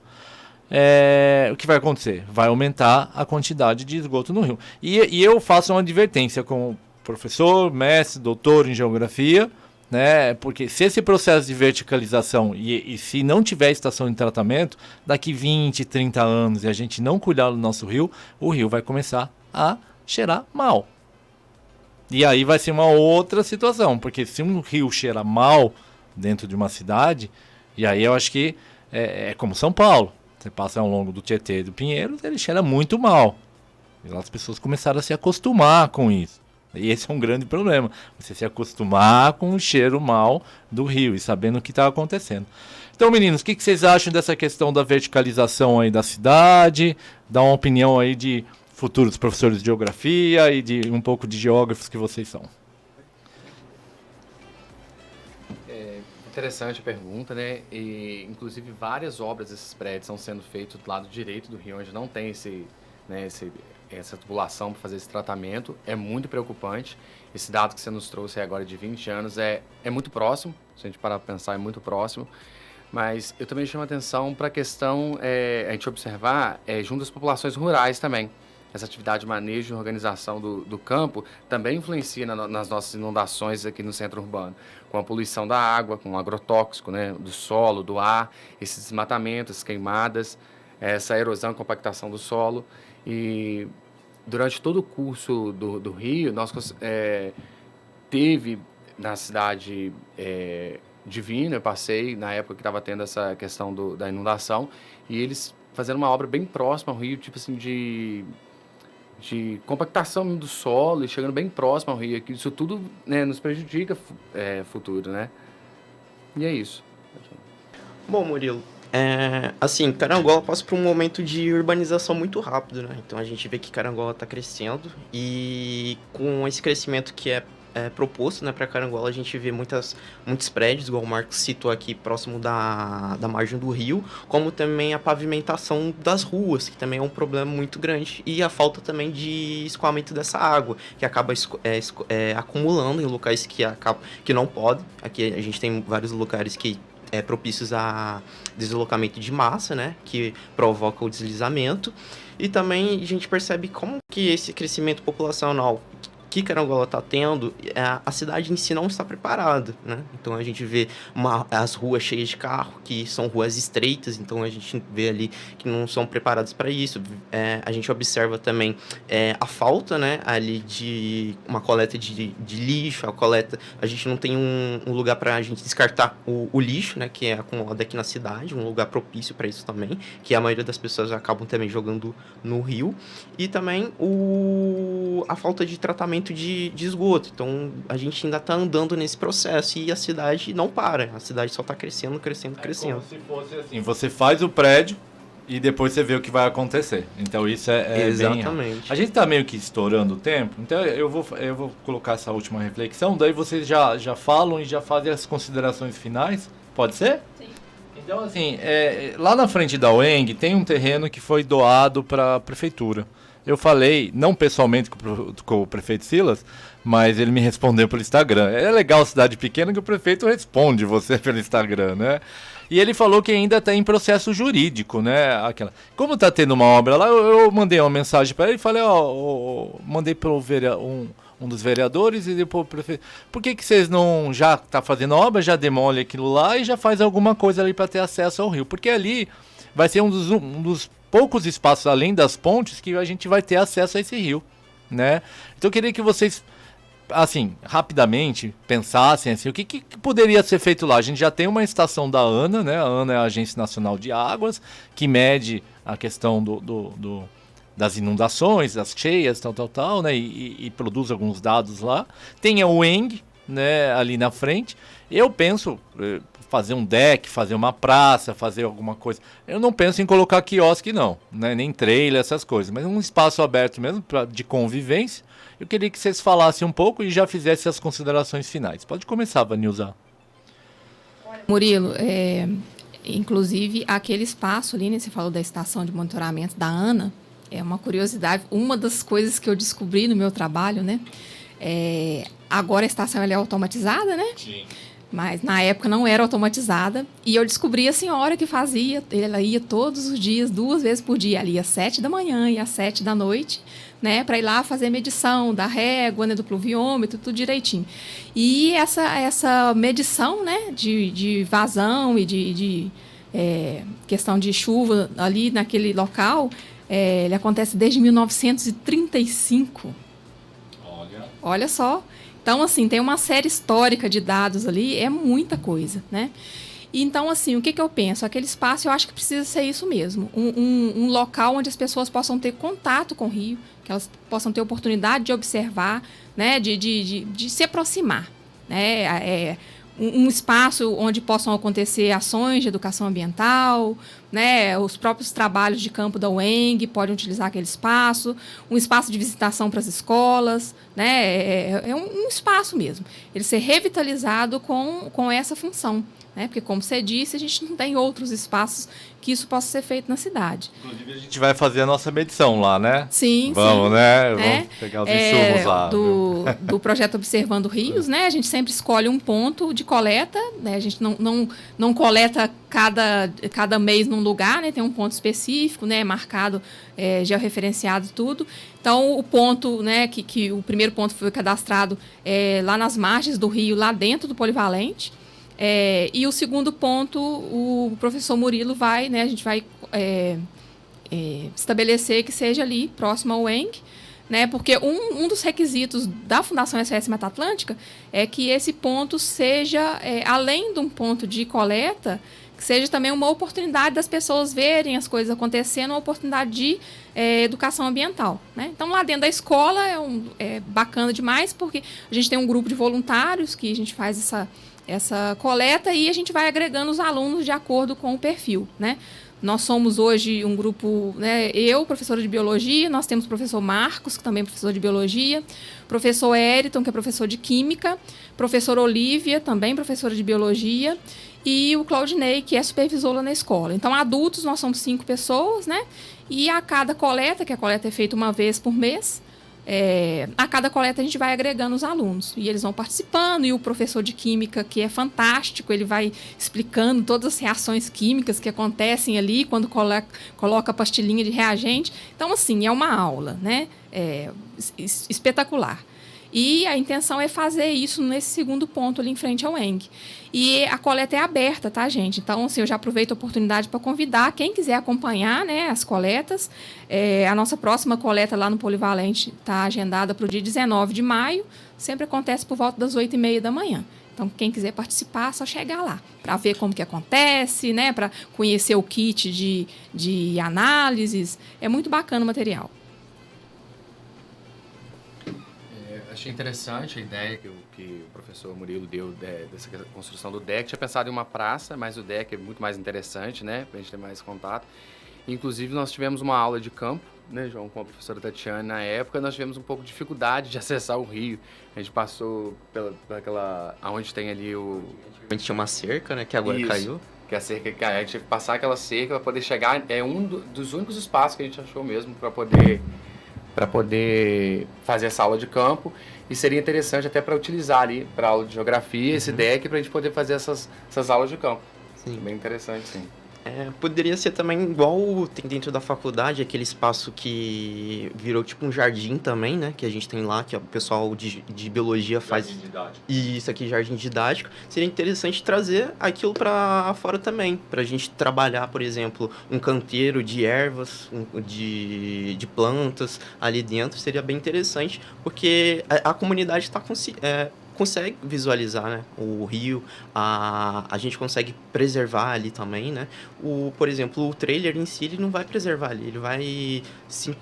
Speaker 3: o que vai acontecer? Vai aumentar a quantidade de esgoto no rio. E eu faço uma advertência como professor, mestre, doutor em geografia, né? Porque se esse processo de verticalização e se não tiver estação de tratamento, daqui 20, 30 anos e a gente não cuidar do nosso rio, o rio vai começar a cheirar mal. E aí vai ser uma outra situação, porque se um rio cheira mal dentro de uma cidade, e aí eu acho que é como São Paulo. Você passa ao longo do Tietê e do Pinheiros, ele cheira muito mal. E lá as pessoas começaram a se acostumar com isso. E esse é um grande problema, você se acostumar com o cheiro mal do rio e sabendo o que está acontecendo. Então, meninos, o que vocês acham dessa questão da verticalização aí da cidade? Dá uma opinião aí de futuros professores de geografia e de um pouco de geógrafos que vocês são.
Speaker 4: Interessante a pergunta, né? E, inclusive, várias obras desses prédios estão sendo feitas do lado direito do rio, onde não tem essa tubulação para fazer esse tratamento. É muito preocupante. Esse dado que você nos trouxe agora de 20 anos é muito próximo. Se a gente parar para pensar, é muito próximo. Mas eu também chamo a atenção para a questão, a gente observar junto às populações rurais também. Essa atividade de manejo e organização do campo também influencia nas nossas inundações aqui no centro urbano, com a poluição da água, com o agrotóxico, né, do solo, do ar, esses desmatamentos, queimadas, essa erosão e compactação do solo. E durante todo o curso do Rio, nós teve na cidade Divina, eu passei na época que estava tendo essa questão da inundação, e eles fazendo uma obra bem próxima ao rio, tipo assim, de compactação do solo e chegando bem próximo ao rio. Isso tudo, né, nos prejudica futuro, né? E é isso.
Speaker 5: Bom, Murilo, assim, Carangola passa por um momento de urbanização muito rápido, né? Então a gente vê que Carangola está crescendo e com esse crescimento que é proposto, né, para Carangola, a gente vê muitos prédios, igual o Marcos citou aqui, próximo da margem do rio, como também a pavimentação das ruas, que também é um problema muito grande, e a falta também de escoamento dessa água, que acaba acumulando em locais que não podem. Aqui a gente tem vários lugares que propícios a deslocamento de massa, né, que provoca o deslizamento. E também a gente percebe como que esse crescimento populacional que Carangola está tendo, a cidade em si não está preparada, né? Então a gente vê as ruas cheias de carro, que são ruas estreitas, então a gente vê ali que não são preparadas para isso. A gente observa também a falta, né, ali de uma coleta de lixo, a gente não tem um lugar para a gente descartar o lixo, né, que é acumulado aqui na cidade, um lugar propício para isso também, que a maioria das pessoas acabam também jogando no rio, e também a falta de tratamento de esgoto. Então a gente ainda está andando nesse processo e a cidade não para, a cidade só está crescendo.
Speaker 3: Como se fosse assim, você faz o prédio e depois você vê o que vai acontecer. Então isso é
Speaker 5: exatamente
Speaker 3: bem... A gente está meio que estourando o tempo, então eu vou colocar essa última reflexão, daí vocês já falam e já fazem as considerações finais, pode ser? Sim. Então assim, lá na frente da UENG tem um terreno que foi doado para a prefeitura. Eu falei, não pessoalmente com o prefeito Silas, mas ele me respondeu pelo Instagram. É legal cidade pequena que o prefeito responde você pelo Instagram, né? E ele falou que ainda está em processo jurídico, né? Como está tendo uma obra lá, eu mandei uma mensagem para ele e falei, mandei para um dos vereadores e depois o prefeito. Por que vocês não já tá fazendo obra, já demole aquilo lá e já faz alguma coisa ali para ter acesso ao rio? Porque ali vai ser um dos poucos espaços além das pontes que a gente vai ter acesso a esse rio, né? Então eu queria que vocês, assim, rapidamente pensassem assim, o que poderia ser feito lá. A gente já tem uma estação da ANA, né? A ANA é a Agência Nacional de Águas, que mede a questão das inundações, das cheias, tal, né? E produz alguns dados lá. Tem a UENG, né? Ali na frente. Eu penso fazer um deck, fazer uma praça, fazer alguma coisa. Eu não penso em colocar quiosque, não, né? Nem trailer, essas coisas, mas um espaço aberto mesmo de convivência. Eu queria que vocês falassem um pouco e já fizessem as considerações finais. Pode começar, Vanilza.
Speaker 1: Murilo, inclusive aquele espaço ali, né, você falou da estação de monitoramento da ANA, é uma curiosidade, uma das coisas que eu descobri no meu trabalho, né? Agora a estação ela é automatizada, né? Sim. Mas na época não era automatizada. E eu descobri a senhora que fazia. Ela ia todos os dias, 2 vezes por dia. Ela ia às 7 da manhã e às 7 da noite, né? Para ir lá fazer medição da régua, né, do pluviômetro, tudo direitinho. E essa medição, né, de vazão e de questão de chuva ali naquele local, ele acontece desde 1935. Olha só. Então, assim, tem uma série histórica de dados ali, é muita coisa, né? E, então, assim, o que eu penso? Aquele espaço, eu acho que precisa ser isso mesmo. Um local onde as pessoas possam ter contato com o rio, que elas possam ter oportunidade de observar, né? De se aproximar, né? Um espaço onde possam acontecer ações de educação ambiental, né? Os próprios trabalhos de campo da UENG podem utilizar aquele espaço, um espaço de visitação para as escolas, né? É um espaço mesmo. Ele ser revitalizado com essa função, né? Porque, como você disse, a gente não tem outros espaços que isso possa ser feito na cidade.
Speaker 3: Inclusive, a gente vai fazer a nossa medição lá, né?
Speaker 1: Sim,
Speaker 3: vamos, né? Vamos pegar os insumos lá.
Speaker 1: Do projeto Observando Rios, né? A gente sempre escolhe um ponto de coleta, né? A gente não coleta cada mês num lugar, né? Tem um ponto específico, né? Marcado, georreferenciado tudo. Então, o ponto, né? Que o primeiro ponto foi cadastrado lá nas margens do rio, lá dentro do polivalente. E o segundo ponto, o professor Murilo vai, né, a gente vai estabelecer que seja ali, próximo ao UENG, né, porque um dos requisitos da Fundação SOS Mata Atlântica é que esse ponto seja, além de um ponto de coleta, que seja também uma oportunidade das pessoas verem as coisas acontecendo, uma oportunidade de educação ambiental, né? Então, lá dentro da escola é bacana demais, porque a gente tem um grupo de voluntários que a gente faz essa coleta e a gente vai agregando os alunos de acordo com o perfil, né? Nós somos hoje um grupo, né? Eu, professora de biologia, nós temos o professor Marcos, que também é professor de biologia, professor Eriton, que é professor de química, professora Olívia, também professora de biologia, e o Claudinei, que é supervisor lá na escola. Então, adultos, nós somos 5 pessoas, né? E a cada coleta, que a coleta é feita uma vez por mês, a cada coleta a gente vai agregando os alunos e eles vão participando, e o professor de química, que é fantástico, ele vai explicando todas as reações químicas que acontecem ali quando coloca a pastilhinha de reagente. Então, assim, é uma aula, né? Espetacular. E a intenção é fazer isso nesse segundo ponto ali em frente ao ENG. E a coleta é aberta, tá, gente? Então, assim, eu já aproveito a oportunidade para convidar quem quiser acompanhar, né, as coletas. A nossa próxima coleta lá no Polivalente está agendada para o dia 19 de maio. Sempre acontece por volta das 8h30 da manhã. Então, quem quiser participar, é só chegar lá para ver como que acontece, né, para conhecer o kit de análises. É muito bacana o material.
Speaker 4: Achei interessante a ideia que o professor Murilo deu dessa construção do deck. Tinha pensado em uma praça, mas o deck é muito mais interessante, né? Pra gente ter mais contato. Inclusive, nós tivemos uma aula de campo, né, João, com a professora Tatiana. Na época, nós tivemos um pouco de dificuldade de acessar o rio. A gente passou pelaquela... Onde tem ali o...
Speaker 5: A gente tinha uma cerca, né, que agora caiu.
Speaker 4: Que a cerca caiu. A gente teve que passar aquela cerca para poder chegar... É um dos únicos espaços que a gente achou mesmo para poder fazer essa aula de campo. E seria interessante até para utilizar ali para aula de geografia, esse deck, para a gente poder fazer essas aulas de campo.
Speaker 5: Sim.
Speaker 4: Bem interessante, sim.
Speaker 5: Poderia ser também igual tem dentro da faculdade, aquele espaço que virou tipo um jardim também, né? Que a gente tem lá, que o pessoal de biologia faz.
Speaker 3: Jardim didático.
Speaker 5: E isso aqui, jardim didático. Seria interessante trazer aquilo para fora também. Pra gente trabalhar, por exemplo, um canteiro de ervas, de plantas ali dentro. Seria bem interessante, porque a comunidade está consegue visualizar, né, o rio, a gente consegue preservar ali também, né? Por exemplo, o trailer em si, ele não vai preservar ali, ele vai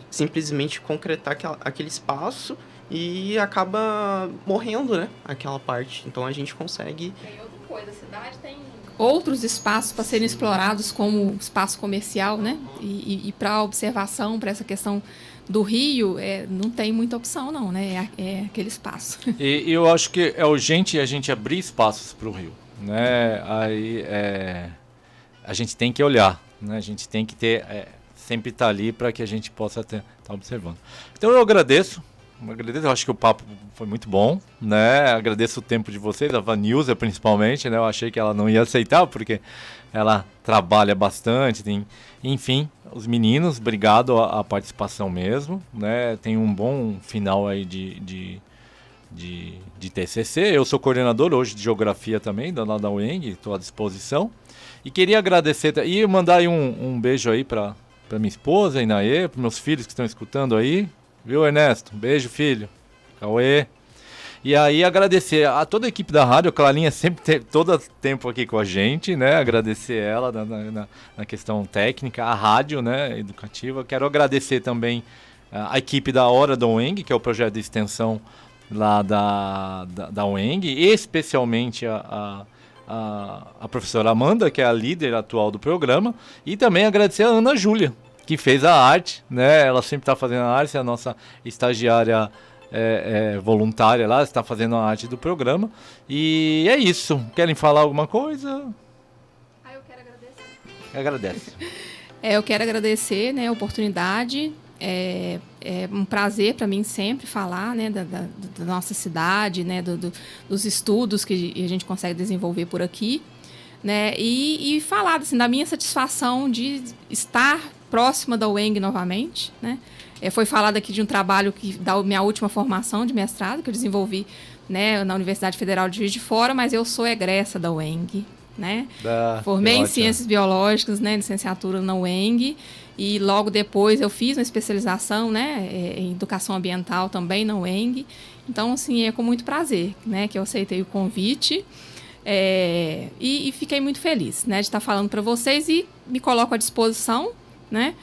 Speaker 5: simplesmente concretar aquele espaço e acaba morrendo, né, aquela parte. Então a gente consegue...
Speaker 1: Tem outra coisa, a cidade tem outros espaços para serem explorados como espaço comercial, né? E para observação, para essa questão do rio, não tem muita opção não, né? É aquele espaço.
Speaker 3: E eu acho que é urgente a gente abrir espaços para o rio, né? Aí a gente tem que olhar, né? A gente tem que ter sempre estar ali para que a gente possa estar observando. Então eu agradeço, eu acho que o papo foi muito bom, né? Agradeço o tempo de vocês, a Vanilza principalmente, né? Eu achei que ela não ia aceitar porque ela trabalha bastante, enfim, os meninos, obrigado a participação mesmo, né? Tem um bom final aí de TCC. Eu sou coordenador hoje de Geografia também, da UENG, estou à disposição. E queria agradecer e mandar aí um beijo aí para minha esposa, Inaê, para meus filhos que estão escutando aí. Viu, Ernesto? Beijo, filho. Cauê. E aí agradecer a toda a equipe da rádio, a Clarinha sempre todo tempo aqui com a gente, né? Agradecer ela na questão técnica, a rádio, né, educativa. Quero agradecer também a equipe da Hora da UENG, que é o projeto de extensão lá da UENG, especialmente a professora Amanda, que é a líder atual do programa, e também agradecer a Ana Júlia, que fez a arte, né? Ela sempre está fazendo a arte, é a nossa estagiária voluntária lá, está fazendo a arte do programa. E é isso. Querem falar alguma coisa?
Speaker 1: Eu quero agradecer.
Speaker 3: Agradece.
Speaker 1: Eu quero agradecer, né, a oportunidade. É um prazer para mim sempre falar, né, da nossa cidade, né, dos estudos que a gente consegue desenvolver por aqui, né, e falar assim, da minha satisfação de estar próxima da UENG novamente, né. Foi falado aqui de um trabalho da minha última formação de mestrado, que eu desenvolvi, né, na Universidade Federal de Juiz de Fora, mas eu sou egressa da UENG, né? Formei em Ciências Biológicas, né, licenciatura na UENG, e logo depois eu fiz uma especialização, né, em Educação Ambiental também na UENG. Então, assim, é com muito prazer, né, que eu aceitei o convite e fiquei muito feliz, né, de estar falando para vocês e me coloco à disposição, né?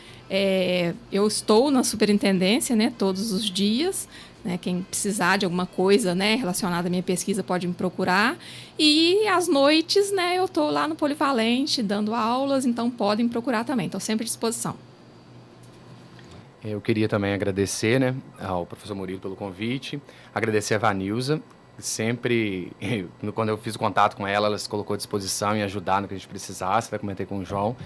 Speaker 1: Eu estou na superintendência, né, todos os dias, né, quem precisar de alguma coisa, né, relacionada à minha pesquisa pode me procurar, e às noites, né, eu estou lá no Polivalente dando aulas, então podem me procurar também, estou sempre à disposição.
Speaker 4: Eu queria também agradecer, né, ao professor Murilo pelo convite, agradecer a Vanilza, sempre, quando eu fiz o contato com ela, ela se colocou à disposição em ajudar no que a gente precisasse, até comentei com o João.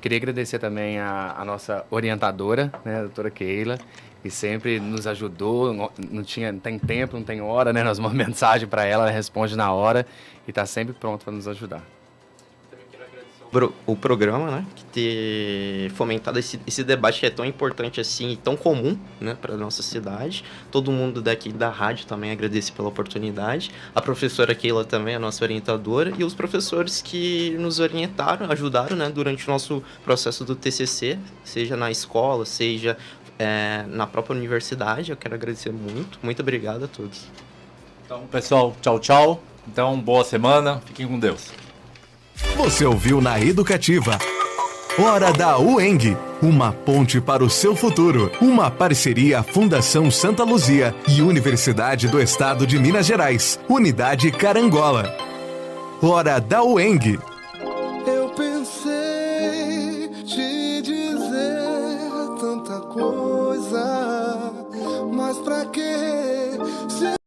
Speaker 4: Queria agradecer também a nossa orientadora, né, a doutora Keila, que sempre nos ajudou, não tem tempo, não tem hora, né, nós mandamos mensagem para ela, ela responde na hora e está sempre pronta para nos ajudar.
Speaker 5: O programa, né, que ter fomentado esse debate que é tão importante assim e tão comum, né, para nossa cidade. Todo mundo daqui da rádio também agradece pela oportunidade. A professora Keila também, a nossa orientadora, e os professores que nos orientaram, ajudaram, né, durante o nosso processo do TCC, seja na escola, seja na própria universidade. Eu quero agradecer muito. Muito obrigado a todos.
Speaker 3: Então, pessoal, tchau, tchau. Então, boa semana. Fiquem com Deus.
Speaker 2: Você ouviu na Educativa. Hora da UENG, uma ponte para o seu futuro. Uma parceria Fundação Santa Luzia e Universidade do Estado de Minas Gerais. Unidade Carangola. Hora da UENG.